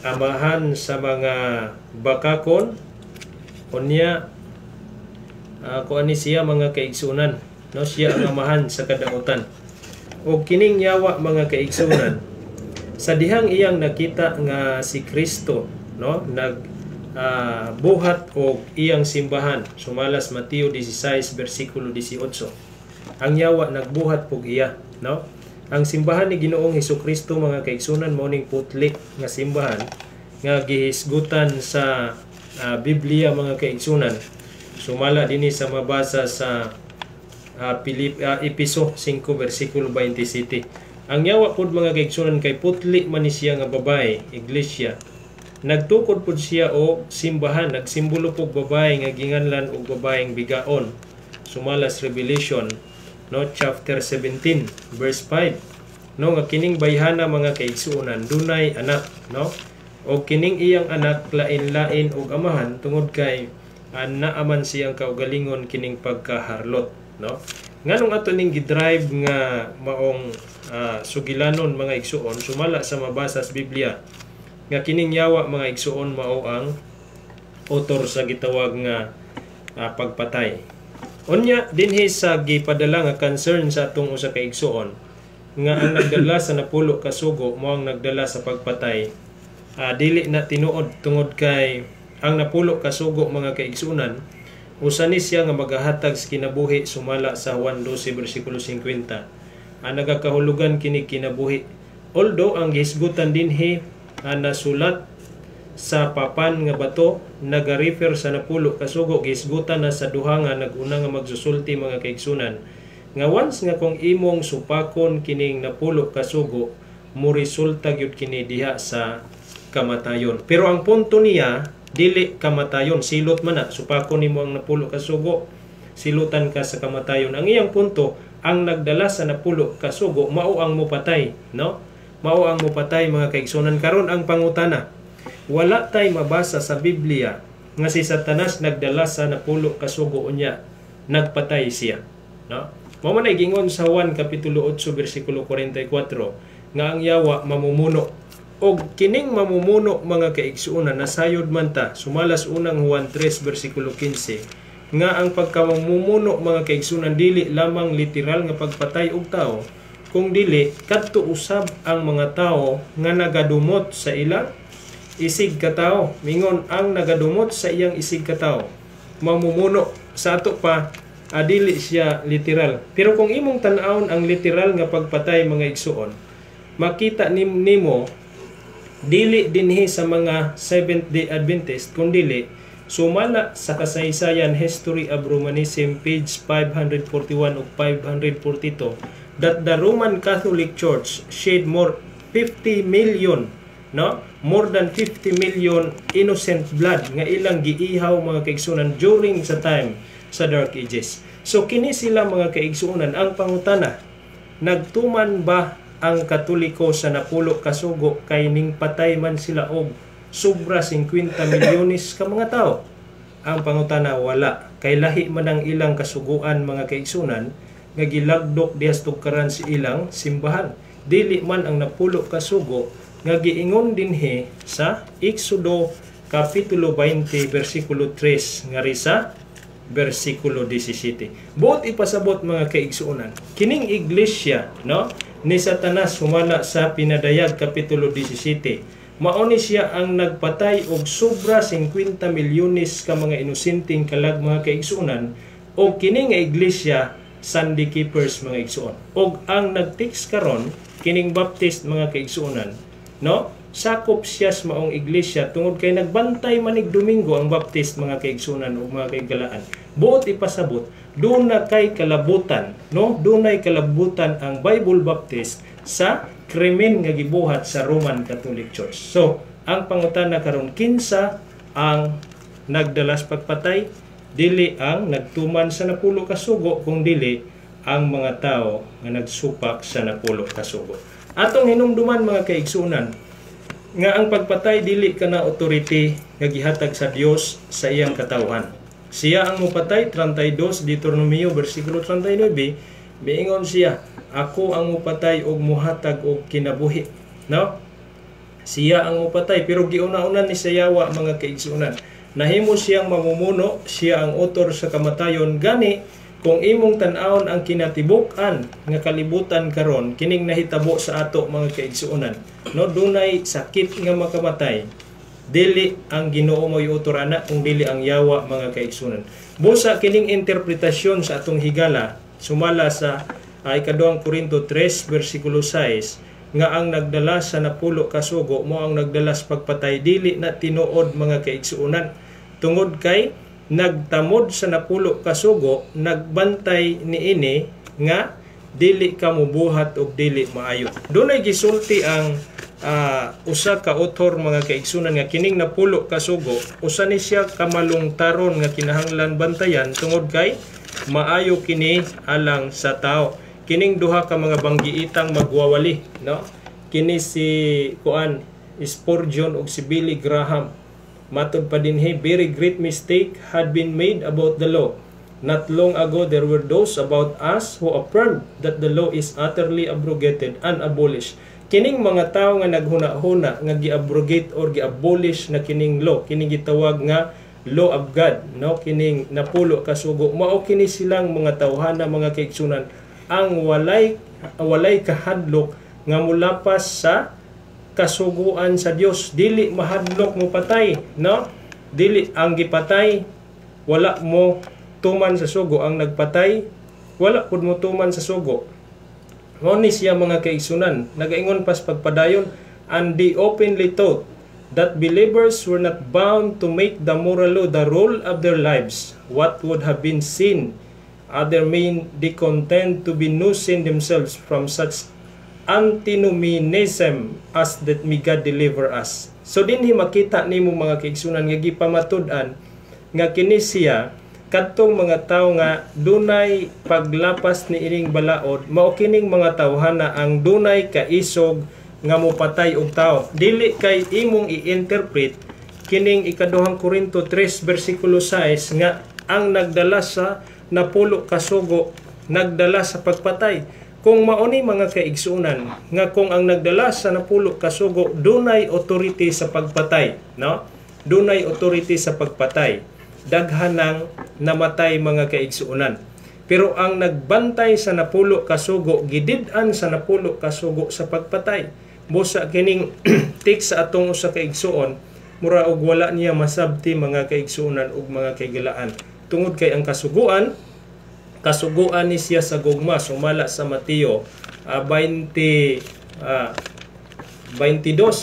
amahan sa mga bakakon, unya kuan ni siya mga kaigsunan, no? Siya ang amahan sa kadautan. O kining yawa mga kaigsunan, sa dihang iyang nakita nga si Kristo, no, buhat og iyang simbahan, sumalas Mateo 16 bersikulo 18. Ang yawa nagbuhat pug iya, no? Ang simbahan ni Ginoong Hesukristo mga kaigsunan mao ning putlik nga simbahan nga gihisgutan sa Biblia mga kaigsunan. Sumala dinhi sa mabasa sa Episo 5 bersikulo 27. Ang yawa pud mga kaigsunan kay putli man ni siya nga babae, iglesia. Nagtukod pud siya o simbahan, nagsimbolo pug babae nga ginganlan og babaeng bigaon. Sumalas Revelation, no, chapter 17 verse 5, no, nga kining bayhana mga kaigsunan dunay anak, no, o kining iyang anak lain-lain og amahan tungod kay naaman siyang kaugalingon kining pagkaharlot, no. Nganong ato ning gidrive nga maong sugilanon mga igsuon, sumala sa mabasa sa Biblia nga kining yawa mga igsuon mao ang author sa gitawag nga pagpatay. Unya dinhi sa gipadala nga concern sa atong usa ka igsuon nga ang nagdala sa napulo ka sugo mao ang nagdala sa pagpatay. Dili na tinuod tungod kay ang napulo ka sugo mga kaigsunan usa ni siya nga magahatag sa kinabuhi sumala sa Juan 12 bersikulo 50. Nagakahulugan kini kinabuhi. Although ang gihisgutan dinhi nasulat sa papan nga bato nagarefer sa napulo kasugo gihisgutan na sa duha nga naguna nga magsusulti mga kaigsunan nga once nga kung imong supakon kining napulo kasugo mo resulta gyud kini diha sa kamatayon. Pero ang punto niya dili kamatayon, silot man na supakon nimo ang napulo kasugo, silutan ka sa kamatayon. Ang iyang punto, ang nagdala sa napulo kasugo mao ang mopatay, no? Mao ang mopatay mga kaigsunan. Karon ang pangutana, wala tay mabasa sa Biblia nga si Satanas nagdala sa napulo kasugo unya nagpatay siya, no? Mao man ay gingon sa Juan kapitulo 8 bersikulo 44 nga ang yawa mamumuno. Og kining mamumuno mga kaigsuunan nasayod man ta sumalas unang Juan 3 bersikulo 15 nga ang pagkamamumuno mga kaigsuunan dili lamang literal nga pagpatay og tao, kung dili kadto usab ang mga tao nga nagadumot sa ilang isig katao. Mingon ang nagadumot sa iyang isig katao mamumuno sa ato pa dili siya literal. Pero kung imong tan-awon ang literal nga pagpatay mga igsuon, makita nimo dili dinhi sa mga Seventh-day Adventist kundi sumala sa kasaysayan History of Romanism page 541 ug 542 that the Roman Catholic Church shed more 50 million, no, more than 50 million innocent blood nga ilang giihaw mga kaigsunan during sa time sa Dark Ages. So kini sila mga kaigsunan ang pangutana, nagtuman ba ang Katoliko sa napulo kasugo kay ning patay man sila og sobra 50 milyones ka mga tao? Ang pangutana, wala. Kay lahi man ang ilang kasuguan mga kaigsunan nga gilagdok dihas tukaran si ilang simbahan. Dili man ang napulo ka sugo nga giingon dinhi sa Exodo Kapitulo 20, versikulo 3, nga risa, versikulo 17. Buot ipasabot mga kaigsuonan. Kining iglesia, no, ni Satanas humala sa Pinadayag, Kapitulo 17. Mauni siya ang nagpatay og sobra 50 milyones ka mga inusinting kalag mga kaigsuonan, o kining nga iglesia, Sunday Keepers mga igsuon. Og ang nagtiks karon, kining Baptist mga kaigsuonan, no? Sakop siya sa maong iglesia tungod kay nagbantay manig Domingo ang Baptist mga kaigsunan o mga kaigalaan. Buot ipasabot, doon na kay kalabutan, no? Doon na kalabutan ang Bible Baptist sa krimen nga gibuhat sa Roman Catholic Church. So, ang pangutana karon, kinsa ang nagdalas pagpatay? Dili ang nagtuman sa napulo ka sugo, kung dili ang mga tao nga nagsupak sa napulo ka sugo. Atong hinumduman mga kaigsunan, nga ang pagpatay dili kana authority nga gihatag sa Dios sa iyang katawhan. Siya ang mupatay, 32 Deuteronomio versikulo 39, miingon siya, ako ang mupatay og muhatag og kinabuhi, no? Siya ang mupatay, pero giuna-una ni sayawa mga kaigsunan. Nahimo siyang mamumuno, siya ang author sa kamatayon. Gani kung imong tan-awon ang kinatibuk-an nga kalibutan karon, kining nahitabo sa ato mga kaigsuonan, no, dunay sakit nga makamatay, dili ang Ginoo mo'y utor ana, kung dili ang yawa mga kaigsuonan. Busa kining interpretasyon sa atong higala sumala sa ikaduhang Korinto 3 versikulo 6 nga ang nagdala sa napulo ka sugo mo ang nagdalas pagpatay, dili na tinuod mga kaigsuonan, tungod kay nagtamod sa napulo ka sugo, nagbantay niini nga dili ka mubuhat og dili maayo. Dunay gisulti ang usa ka author mga kaigsunan nga kining napulo ka sugo, usa ni siya kamalungtaron nga kinahanglan bantayan tungod kay maayo kini alang sa tao. Kining duha ka mga banggiitang magwawali, no? Kini si Spurgeon ug si Billy Graham. Matod pa dinhi, very great mistake had been made about the law. Not long ago, there were those about us who affirmed that the law is utterly abrogated and abolished. Kining mga tao nga naghuna-huna nga gi-abrogate or gi-abolish na kining law, kining gitawag nga law of God, no? Kining napulo ka sugo, mao kini silang mga tawhana mga kaigsunan ang walay kahadlok nga mulapas sa kasuguan sa Dios. Dili mahadlok mo patay, no? Dili ang gipatay wala mo tuman sa sugo, ang nagpatay wala pud mo tuman sa sugo. Mao ni siya mga kaigsunan, nagaingon pas pagpadayon, and they openly taught that believers were not bound to make the moral law the rule of their lives. What would have been sin, other men they content to be nursing themselves from such antinomianism as that may God deliver us. So dinhi makita nimo mga kaigsunan nga gipamatud-an nga kini siya kadtong mga tao nga dunay paglapas ni ining balaod, mao kining mga tawhana ang dunay kaisog nga mopatay og tao. Dili kay imong i-interpret kining ikaduhang Korinto 3 versikulo 6 nga ang nagdala sa napulo ka sugo nagdala sa pagpatay. Kung mauni mga kaigsunan nga kung ang nagdala sa napulo ka sugo dunay authority sa pagpatay, no? Dunay authority sa pagpatay, daghanang namatay mga kaigsunan. Pero ang nagbantay sa napulo ka sugo, gidid-an sa napulo ka sugo sa pagpatay. Busa kining tik sa atong usa ka igsuon, mura og wala niya masabti mga kaigsunan ug mga kaigalaan. Tungod kay ang kasuguan ni siya sa gugma sumala sa Mateo 22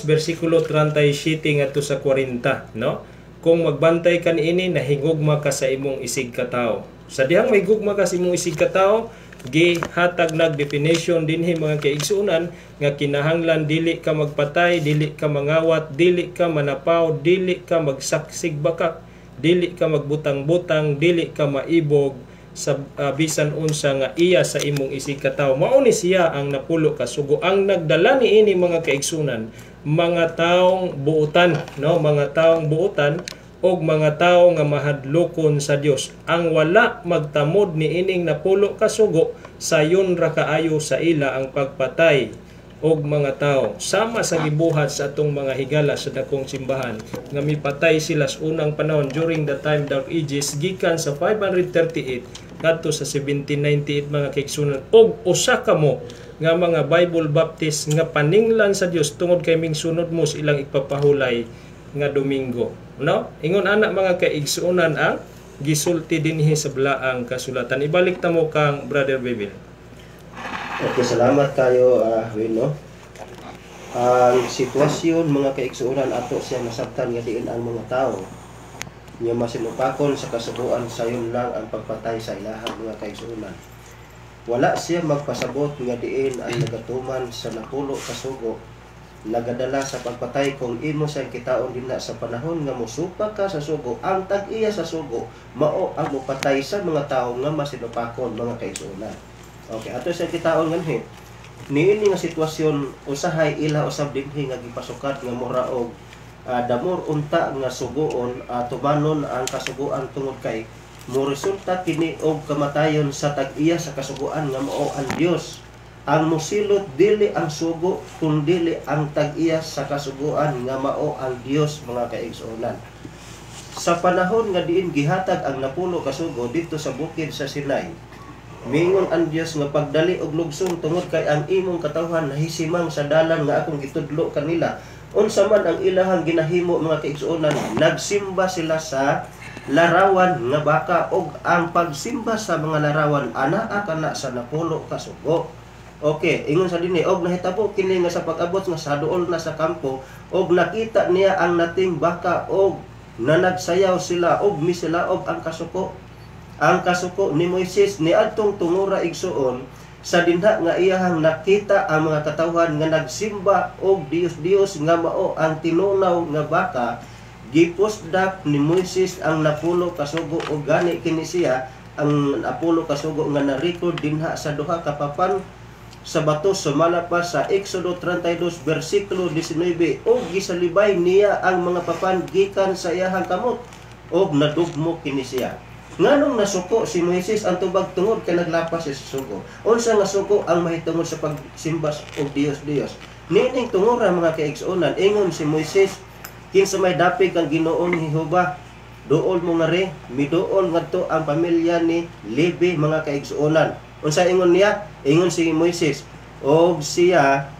versikulo 37 ngadto sa 40, no? Kung magbantay ka niini, nahigugma ka sa imong isig ka tawo. Sa dihang may gugma ka sa imong isig ka tawo, gihatag nag definition dinhi mga kaigsunan nga kinahanglan dili ka magpatay, dili ka mangawat, dili ka manapaw, dili ka magsaksig bakak, dili ka magbutang-butang, dili ka maibog sa bisan unsa nga iya sa imong isig ka tawo. Mao ni siya ang napulo ka sugo. Ang nagdala niini mga kaigsunan, mga taong buutan, no? Mga taong buutan og mga tawo nga mahadlokon sa Dios. Ang wala magtamod ni ining napulo ka sugo, sayon ra kaayo sa ila ang pagpatay og mga tawo. Sama sa gibuhat sa atong mga higala sa dakong simbahan nga mipatay sila sa unang panahon during the time Dark Ages gikan sa 538 kadto sa 1798 mga kaigsunan, og usa ka mo nga mga Bible Baptist nga paninglan sa Dios tungod kay mingsunod mo sa ilang ipapahulay nga Domingo. No? Ingon ana mga kaigsunan ang gisulti dinhi sa balaang kasulatan. Ibalik ta mo kang Brother Bebel. Okay, salamat kayo, Wino. Ang sitwasyon mga kaigsunan ato siya nasabtan nga diin ang mga tao nga masinupakon sa kasubuan sayon lang ang pagpatay sa ilahang mga kaigsunan. Wala siya magpasabot nga diin ang nagatuman sa napulo ka sugo nagadala sa pagpatay kung imo sa kitaon dinha sa panahon nga mosupak ka sa sugo. Ang tag-iya sa sugo mao ang mopatay sa mga tawo nga masinupakon mga kaigsunan. Okay, ato sa kitaon nganhi niini nga sitwasyon usahay ila usab dinhi nga gipasukat nga mura og damor unta nga sugoon tumanon ang kasuguan tungod kay mo resulta kini og kamatayon sa tag-iya sa kasuguan nga mao ang Dios. Ang mosilot dili ang sugo kundi ang tag-iya sa kasuguan nga mao ang Dios mga kaigsunan. Sa panahon nga diin gihatag ang napulo ka sugo dito sa bukid sa Sinai, mingon ang Dios nga pagdali og lugsong tungod kay ang imong katawhan nahisimang sa dalan nga akong gitudlo kanila. Unsa man ang ilahang ginahimo mga kaigsunan, nagsimba sila sa larawan nga baka og ang pagsimba sa mga larawan anaa kana sa napulo ka sugo. Okay, ingon sa dinhi og nahitabo kini nga sa pag-abot nga sa duol na sa kampo og nakita niya ang nating baka og nanagsayaw sila og misilaog ang kasuko. Ang kasuko ni Moises niadtong tungura igsuon sa dinha nga iyahang nakita ang mga katawhan nga nagsimba og Dios nga mao ang tinunaw nga baka. Gipusdak ni Moises ang napulo ka sugo og gani kini siya ang napulo ka sugo nga na-record dinha sa duha ka papan sa bato sumala pa sa Exodo 32 bersikulo 19 og gisalibay niya ang mga papan gikan sa iyahang kamot og nadugmo kini siya. Nganong nasuko si Moises ang tubag tungod kay naglapas siya sa sugo. Unsa nga suko ang mahitungod sa pagsimba og Dios. Nining tungora mga kaigsunan ingon si Moises, kinsa may dapig ang Ginoong Jehova, duol mo nga re, miduol ngadto ang pamilya ni Levi mga kaigsuonan. Unsa ingon niya? Ingon si Moises, og siya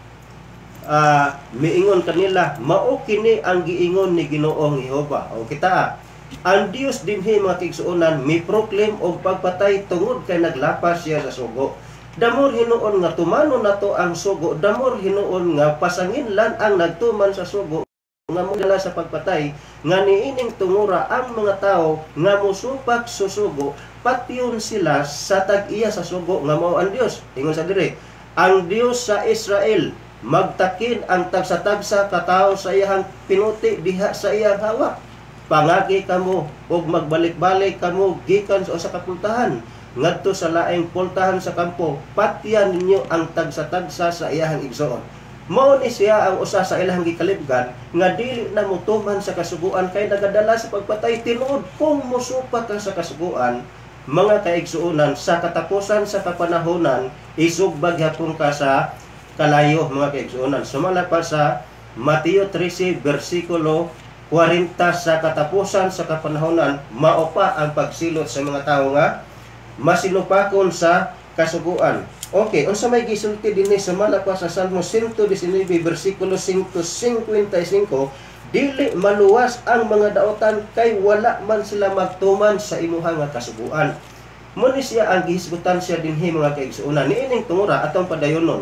miingon kanila, mao kini ang giingon ni Ginoong Jehova. O kita, ang Dios dinhi mga kaigsuonan mi-proclaim og pagpatay tungod kay naglapas siya sa sugo. Damor hinuon nga tumanon nato ang sugo, damor hinuon nga pasanginlan ang nagtuman sa sugo nga mula sa pagpatay nga niining tungura ang mga tao nga musupak sa sugo patyon sila sa tag-iya sa sugo nga mao ang Dios. Ingon sa dire, ang Dios sa Israel magtakin ang tagsa-tagsa ka tawo sa iyang pinuti diha sa iyang hawak. Pangagi kamo ug magbalik-balik kamo gikan sa usa ka pultahan ngadto sa laing pultahan sa kampo, patyan ninyo ang tagsa-tagsa sa iyang igsoon. Mao ni siya ang usa sa ilahang gikalibgan nga dili na mutuman sa kasuguan kay nagadala sa pagpatay tinuod kung musupat ka sa kasuguan mga kaigsuonan sa katapusan sa kapanahonan isugbag hapon ka sa kalayo mga kaigsuonan. Sumala pa sa Mateo 13 bersikulo 40 sa katapusan sa kapanahonan mao pa ang pagsilot sa mga tawo nga masinupakon sa kasuguan. Okay, unsa may gisulti dinhi sa malapa sa Salmo 119 bersikulo 155, dili maluwas ang mga daotan kay wala man sila magtuman sa imuha nga kasuguan. Muni siya ang gihisgutan siya dinhi mga kaigsuonan. Niining tungura atong padayonon.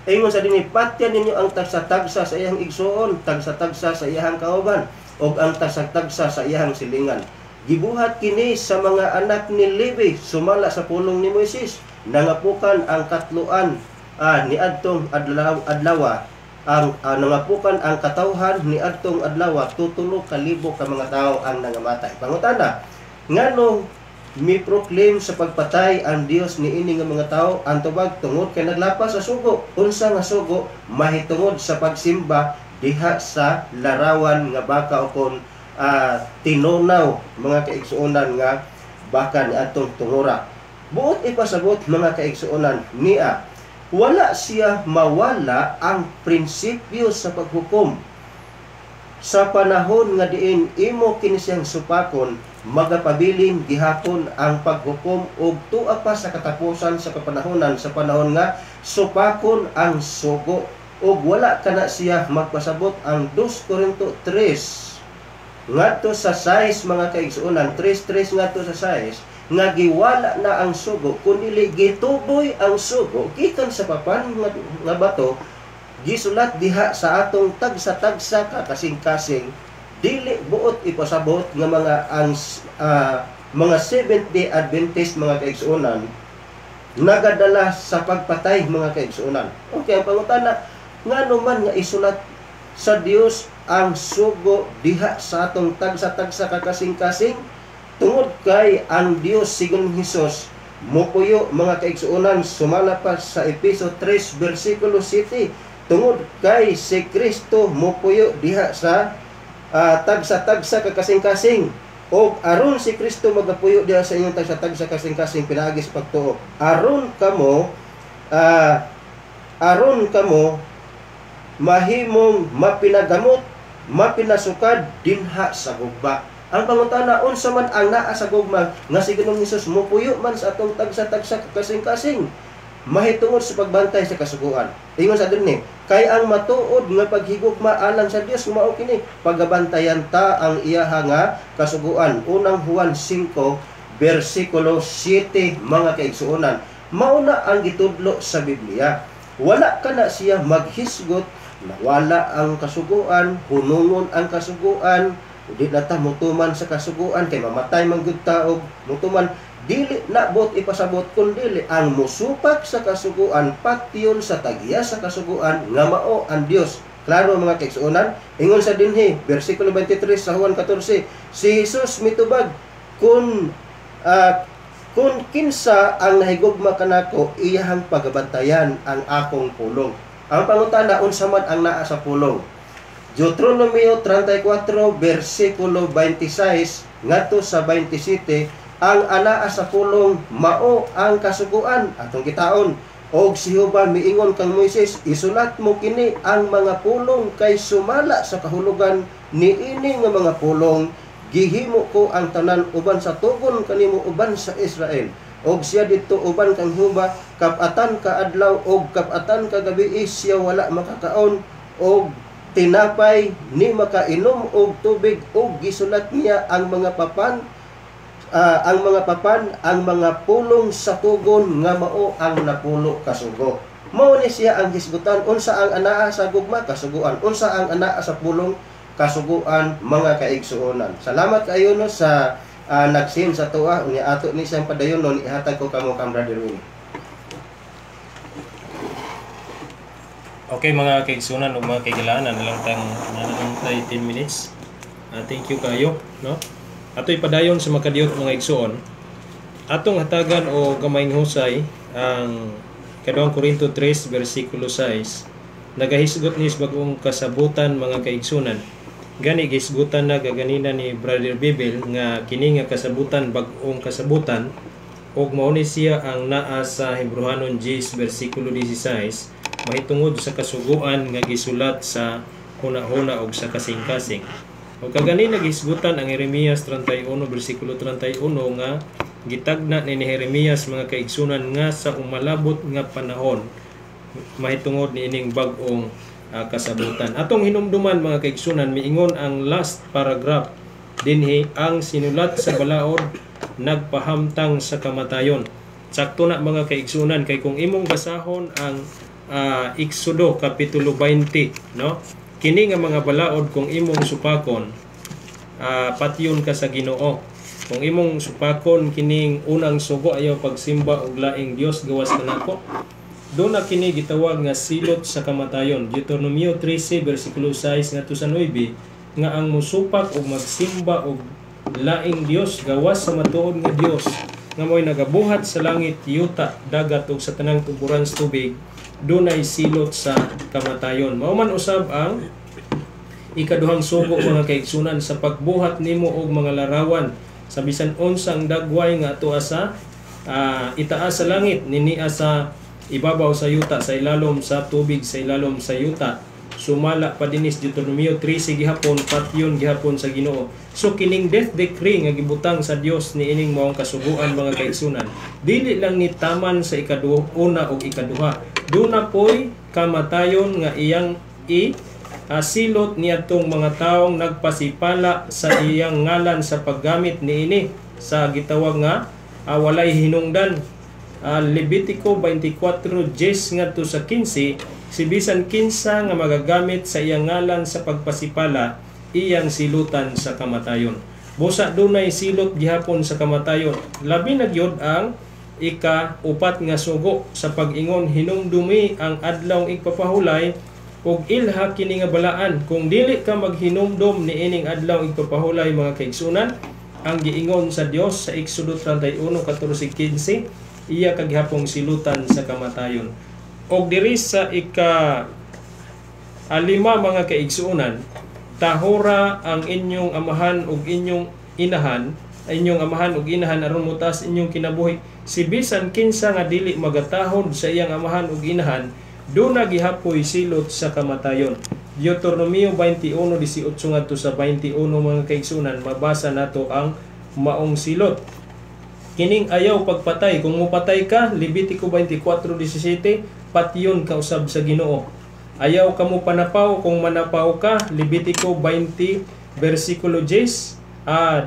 Ingon sa dinhi, patyan ninyo ang tagsa-tagsa sa iyang igsuon, tagsa-tagsa sa iyang kauban, og ang tagsa-tagsa sa iyang silingan. Gibuhat kini sa mga anak ni Levi sumala sa pulong ni Moises. Nangapukan ang katluan ni adtong adlawa ang nangapukan ang katawhan ni adtong adlawa 2,000 ka mga tao ang nangamatay. Pangutana, ngano mi-proclaim sa pagpatay ang Dios ni ini nga mga tao ang tubag tungod kay naglapas sa sugo. Unsa nga sugo? Mahitungod sa pagsimba diha sa larawan nga baka o kon tinunaw mga kaigsuonan nga baka ni atong tungura. Buot ipasabot mga kaigsuonan niya, wala siya mawala ang prinsipyo sa paghukom. Sa panahon nga diin imo kini siyang supakon, magapabilin gihapon ang paghukom ug tuwa pa sa katapusan sa kapanahonan sa panahon nga supakon ang sugo ug wala kana siya magpasabot ang 2 Corinto 3 ngadto sa 6 mga kaigsuonan 3:3 ngadto sa 6 nga giwala na ang sugo kundi gituboy ang sugo gikan sa papan nga bato gisulat diha sa atong tagsa-tagsa kasing-kasing dili buot ipasabot nga mga Seventh-day Adventist mga kaigsuonan nagadala sa pagpatay mga kaigsuonan. Okay, ang pangutana ngano man nga isulat sa Dios ang sugo diha sa atong tagsa-tagsa kasing-kasing tungod kay ang Dios sigon Hesus mopuyo mga kaigsuonan sumala pa sa Efeso 3 versikulo 7 tungod kay si Kristo mopuyo diha sa tagsa-tagsa kasing-kasing o aron si Kristo magapuyo diha sa inyong tagsa-tagsa kasing-kasing pinaagi sa pagtuo aron kamo mahimong mapinagamot mapinasukad dinha sa gugma. Ang pangutana unsa man ang naa sa gugma nga si Ginoong Hesus mopuyo man sa atong tagsa-tagsa kasing-kasing mahitungod sa pagbantay sa kasuguan. Ingon sa dinhi kay ang matuod nga paghigugma alang sa Dios mao kini pagabantayan ta ang iyaha nga kasuguan. Unang Juan 5 versikulo 7 mga kaigsuonan. Mao na ang gitudlo sa Biblia. Wala kana siya maghisgot nawala ang kasuguan, hunungon ang kasuguan, di na ta mutuman sa kasuguan kay mamatay man gyud taog, mutuman dili na bot ipasabot kun dili ang musupak sa kasuguan patyon sa tagiya sa kasuguan nga mao ang Dios. Klaro mga kaigsuonan, ingon sa dinhi bersikulo 23 sa Juan 14, si Jesus mitubag kun kinsa ang nahigugma kanako iyahang pagabantayan ang akong pulong. Ang pangutana unsa man ang naa sa pulong. Deuteronomio 34 versikulo 26 ngadto sa 27 ang anaa sa pulong mao ang kasuguan atong kitaon og si Jehova miingon kang Moises isulat mo kini ang mga pulong kay sumala sa kahulugan niini nga mga pulong gihimo ko ang tanan uban sa tugon kanimo uban sa Israel og siya dito uban kang Jehova kapatan ka adlaw og kapatan ka gabi siya wala makakaon og tinapay ni makainom og tubig og gisulat niya ang mga papan ang mga pulong sa tugon nga mao ang napulo kasugo. Mao ni siya ang hisgutan unsa ang anaa sa gugma kasuguan, unsa ang anaa sa pulong kasuguan mga kaigsuonan. Salamat kayo no sa nagsin sa tuwa unya ato ni siyang padayon no ihatag ko kamo kang Brother Winnie. Okay mga kaigsuonan o mga kaigilanan nalang tayo 10 minutes. Thank you kayo no. Ato'y padayon sa makadiyot mga igsuon. Atong hatagan o gamayng husay ang 2 Corinto 3 versikulo 6 nagahisgot ni bagong kasabutan mga kaigsunan. Gani gisgutan na gaganina ni Brother Bibel nga kini nga kasabutan bag-ong kasabutan og mao ni siya ang naa sa Hebrehanon 10 versikulo 16 mahitungod sa kasuguan nga gisulat sa huna-huna og sa kasing-kasing. O kaganina gisgutan ang Jeremias 31 versikulo 31 nga gitagna ni Jeremias mga kaigsunan nga sa umalabot nga panahon mahitungod ni ining bag-ong kasabutan. Atong hinumduman mga kaigsunan miingon ang last paragraph dinhi ang sinulat sa balaod nagpahamtang sa kamatayon. Sakto na mga kaigsunan kay kung imong basahon ang Exodo kapitulo 20 no kini nga mga balaod kung imong supakon patyon ka sa Ginoo. Kung imong supakon kining unang sugo ayaw pagsimba og laing Dios gawas kanako. Do na kini gitawag nga silot sa kamatayon. Deuteronomio 13 versikulo 6 ngadto sa 9 nga ang musupak og magsimba og laing Dios gawas sa matuod nga Dios nga mo'y nagabuhat sa langit, yuta, dagat ug sa tanang tuburan sa tubig dunay silot sa kamatayon. Mao man usab ang ikaduhang sugo mga kaigsunan sa pagbuhat nimo og mga larawan sa bisan unsang dagway nga ato asa itaas sa langit ninia sa ibabaw sa yuta, sa ilalom sa tubig, sa ilalom sa yuta. Sumala pa dinis Deuteronomio 3 gihapon patyon gihapon sa Ginoo. So kining death decree nga gibutang sa Dios niining maong kasuguan mga kaigsunan, dili lang ni taman sa una ug ikaduha. Duna poy kamatayon nga iyang silot niadtong mga taong nagpasipala sa iyang ngalan sa paggamit niini sa gitawag nga walay hinungdan. Levitico 24:10 ngadto sa 15, si bisan kinsa nga magagamit sa iyang ngalan sa pagpasipala, iyang silutan sa kamatayon. Busa dunay silot gihapon sa kamatayon. Labi na gyud ang ika-upat nga sugo sa pag-ingon hinumdumi ang adlawng igpapahulay ug ilha kini nga balaan. Kung dili ka maghinumdum niining adlaw igpapahulay mga kaigsunan, ang giingon sa Dios sa Exodo 31:14-15, iya kaghapong silutan sa kamatayon. Og diri sa ika-5 mga kaigsunan, tahura ang inyong amahan ug inyong inahan aron mutas inyong kinabuhi. Si bisan kinsa nga dili magatahod sa iyang amahan ug inahan, duna gihapoy silot sa kamatayon. Deuteronomio 21:18 ngadto sa 21 mga kaigsunan, mabasa nato ang maong silot. Kining ayaw pagpatay, kung mupatay ka, Levitico 24:17, patyon ka usab sa Ginoo. Ayaw ka mo panapaw, kung manapaw ka, Levitico 20:10,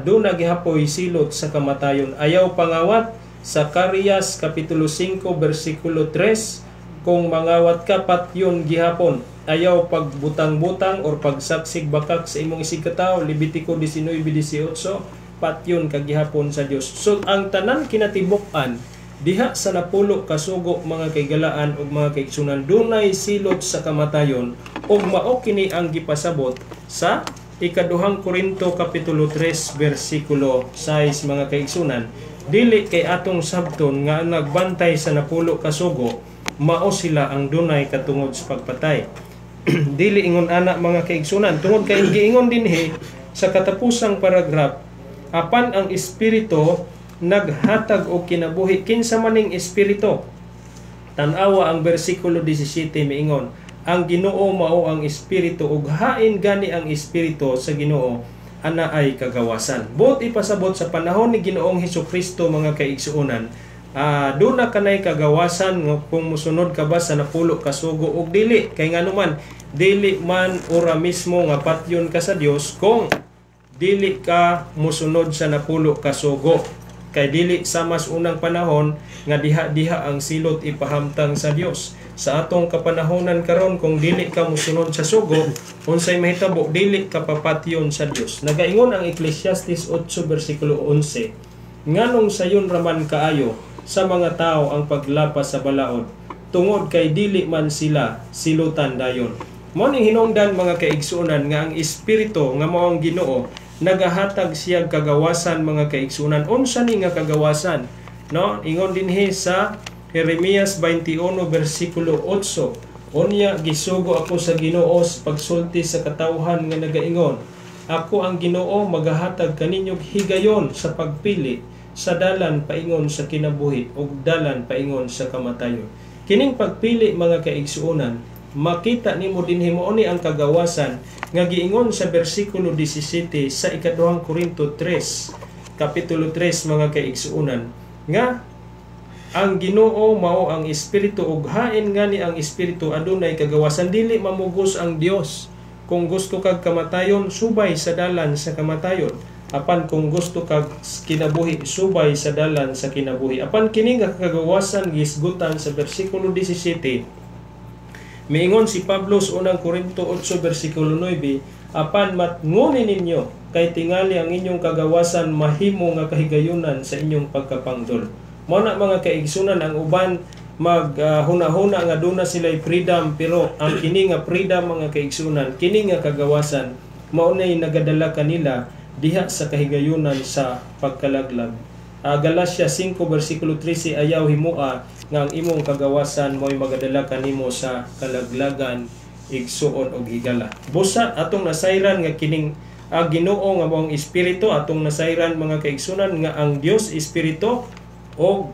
duna gihapoy silot sa kamatayon. Ayaw pangawat, Zacarias kapitulo 5:3, kung mangawat ka, patyon gihapon. Ayaw pagbutang-butang or pagsaksig bakak sa imong isig katawo, Levitico 19:18, patyon kagihapon sa Dios. So ang tanan kinatibuk-an diha sa napulo kasugo mga kaigalaan ug mga kaigsunan, dunay silot sa kamatayon ug mao kini ang gipasabot sa ikaduhang Korinto kapitulo 3 bersikulo 6 mga kaigsunan. Dili kay atong sabton nga nagbantay sa napulo kasugo mao sila ang dunay katungod sa pagpatay. Dili ingon ana mga kaigsunan, tungod kay giingon dinhi sa katapusang paragraph, apan ang espiritu naghatag og kinabuhi. Kinsa maning espiritu? Tan-awa ang bersikulo 17 miingon, ang Ginoo mao ang espiritu ug hain gani ang espiritu sa Ginoo ana ay kagawasan. Buot ipasabot sa panahon ni Ginoong Hesukristo mga kaigsuonan, doon na kanay kagawasan kung musunod ka ba sa napulo kasugo ug dili. Kay nga naman, dili man ora mismo nga patyon ka sa Dios kung dili ka musunod sa napulo kasugo. Kay dili sa mas unang panahon nga diha-diha ang silot ipahamtang sa Dios. Sa atong kapanahonan karon, kung dili ka musunod sa sugo, unsay mahitabo, dili ka papatyon sa Dios. Nagaingon ang Ecclesiastes 8:11, nganong sayon raman kaayo sa mga tao ang paglapas sa balaod, tungod kay dili man sila silutan dayon. Mao ning hinungdan mga kaigsuonan nga ang espiritu nga mao ang Ginoo nagahatag siya kagawasan mga kaigsuonan. Unsa ni nga kagawasan? No, ingon dinhi sa Jeremias 21 bersikulo 8, unya gisugo ako sa Ginoo sa pagsulti sa katawhan nga nagaingon, ako ang Ginoo magahatag kaninyong higayon sa pagpili sa dalan paingon sa kinabuhi ug dalan paingon sa kamatayon. Kining pagpili mga kaigsuonan, makita nimo dinhi mo ni ang kagawasan nga giingon sa bersikulo 17 sa ikaduhang Korinto 3 kapitulo 3 mga kaigsuonan, nga ang Ginoo mao ang espiritu ug hain ngani ang espiritu adunay kagawasan. Dili mamugos ang Dios. Kung gusto kag kamatayon, subay sa dalan sa kamatayon. Apan kung gusto kag kinabuhi, subay sa dalan sa kinabuhi. Apan kini nga kagawasan gisgutan sa bersikulo 17. Miingon si Pablo sa unang Korinto 8 bersikulo 9, apan matngunin ninyo kay tingali ang inyong kagawasan mahimo nga kahigayunan sa inyong pagkapangdol. Mao na mga kaigsunan, ang uban maghuna-huna nga duna sila'y freedom, pero ang kini nga freedom mga kaigsunan, kini nga kagawasan mao nay nagadala kanila diha sa kahigayunan sa pagkalaglag. Galatia 5 bersikulo 13, ayaw himua nga ang imong kagawasan mo'y magadala kanimo sa kalaglagan igsuon og higala. Busa atong nasayran nga kining Ginoo nga moang espiritu, atong nasayran mga kaigsunan nga ang Dios espiritu, og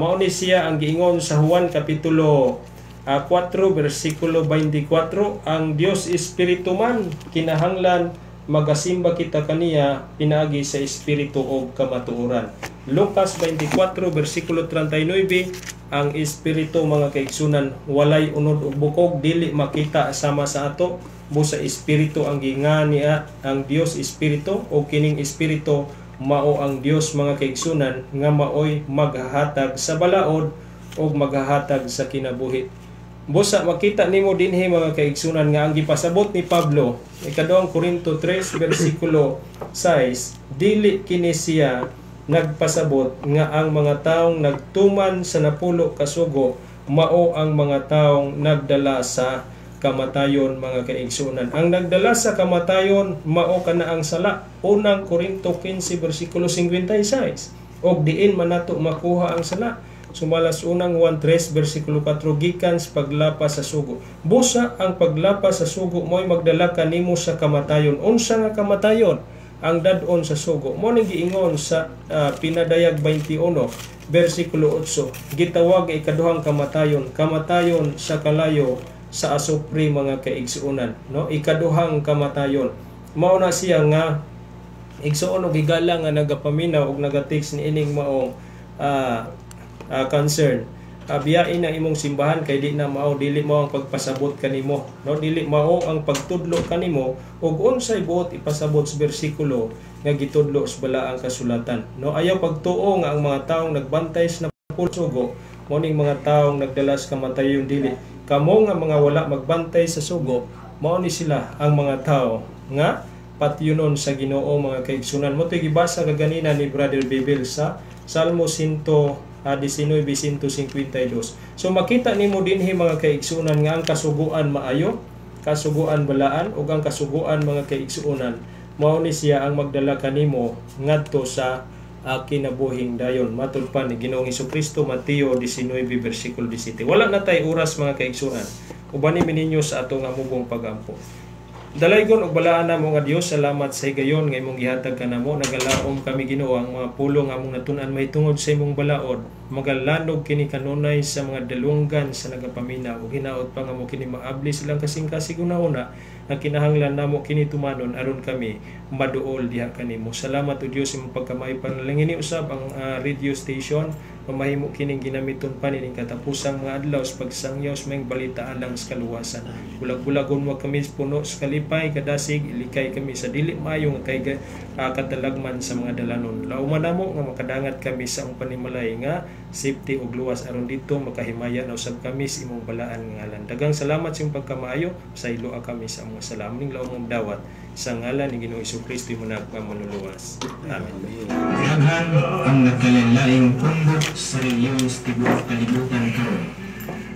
mao ni siya ang giingon sa Juan kapitulo 4 versikulo 24, ang Dios espiritu man kinahanglan magasimba kita kaniya pinaagi sa espiritu og kamatuoran. Lucas 24 versikulo 39, ang espiritu mga kaigsunan walay unod ug bukog, dili makita sama sa ato, busa espiritu ang ginga niya ang Dios espiritu, o kining espiritu mao ang Dios mga kaigsunan nga maoy maghahatag sa balaod o maghahatag sa kinabuhi. Busa makita nimo dinhi mga kaigsunan nga ang gipasabot ni Pablo ikaduhang Korinto 3 versikulo 6, dili kini siya nagpasabot nga ang mga taong nagtuman sa napulo ka sugo mao ang mga taong nagdala sa kamatayon mga kaigsunan. Ang nagdala sa kamatayon mao kana ang sala. Unang Korinto 15 versikulo 56. Og diin man nato makuha ang sala. Sumalas unang 1:3 versikulo 4, gikan sa paglapas sa sugo. Busa ang paglapas sa sugo mo'y magdala kanimo sa kamatayon. Unsa nga kamatayon? Ang dadon sa sugo. Mo ning giingon sa Pinadayag 21 versikulo 8. Gitawag ikaduhang kamatayon, kamatayon sa kalayo sa asupri mga kaigsuonan, no? Ikaduhang kamatayon. Mao na siya nga igsuon og higala nga nagapaminaw og nagatext ni ining maong concern. Biyain ang imong simbahan kay di na mao, dili mao ang pagpasabot kanimo, no? Dili mao ang pagtudlo kanimo og unsay buot ipasabot sa bersikulo nga gitudlo sa balaang kasulatan, no? Ayaw pagtuo nga ang mga taong nagbantay sa napulsugo mo ning mga taong nagdalas kamatayon, dili. Kamo nga mga wala magbantay sa sugo, mao ni sila ang mga tao nga patyunon sa Ginoo mga kaigsunan. Mo gibasa kaganina ni Brother Bibel sa Salmo 119:152. So makita nimo dinhi mga kaigsunan nga ang kasuguan maayo, kasuguan balaan, ug ang kasuguan mga kaigsunan mao ni siya ang magdala kanimo ngadto sa kinabuhing dayon. Matud pa ni Ginoong Hesukristo, Mateo 19 versikulo 17. Wala na tay oras mga kaigsunan. Ubani mininyo sa atong amubong pagampo. Dalaygon og balaan namo nga Dios, salamat sa higayon nga imong gihatag kanamo. Nagalaom kami Ginoo ang mga pulong among natun-an mahitungod sa imong balaod. Magalandog kini kanunay sa mga dalunggan sa nagapaminaw, ug hinaot pa nga mo kini maabli silang kasing-kasig una-una ang kinahanglan namo kini tumanon aron kami maduol diha kanimo. Salamat o Dios imong pagkamay panalangin usab ang radio station, mamahimo kining ginamiton pa ning katapusang mga adlaw sa pagsangyaw sa mga balita alang sa kaluwasan. Bulag-bulagon mo kami puno sa kalipay kadasig, ilikay kami sa dili maayo nga kay katalagman sa mga dalanon. Lauman namo nga makadangat kami sa ang panimalay nga safety ug luwas aron dito makahimaya na usab kami sa imong balaan nga ngalan. Daghang salamat sa imong pagkamaayo, sa iloa kami sa mga salamat ning laong dawat sa ngalan ni Ginoong Hesukristo mo nagpamanuluwas. Amen. Daghan ang nagkalain-laing pumbok sa reliyos tibuok kalibutan karon.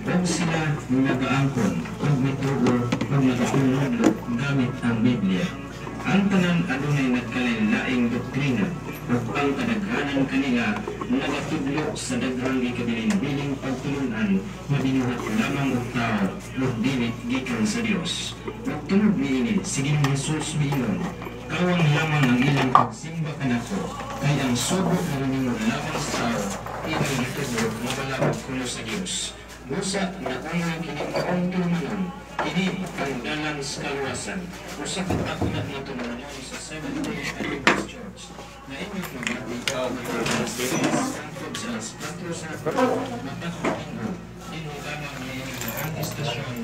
Kung sila nagaangkon o mituo o nagasunod gamit ang Biblia, ang tanan adunay nagkalain-laing doktrina o ang kadaghanan kanila nagatudlo sa daghang ikabilin-biling pagtulunan na binuhat lamang og tao o dili gikan sa Dios. Ug tungod niini si Ginoong Hesus miingon, kawang lamang ang ilang pagsimba kanako, kay ang sugo na ninyo lamang sa tao ilang gitudlo nga balabog kuno sa Dios. Busa na ang kining kaong tulumanon, kini ang dalan sa kaluwasan. Usa ka takunat na tulumanon sa Seventh-day Adventist Church na inyong magbabitaw ng mga series tungkol sa 4 sa matakot linggo. Inutanang niya ang istasyon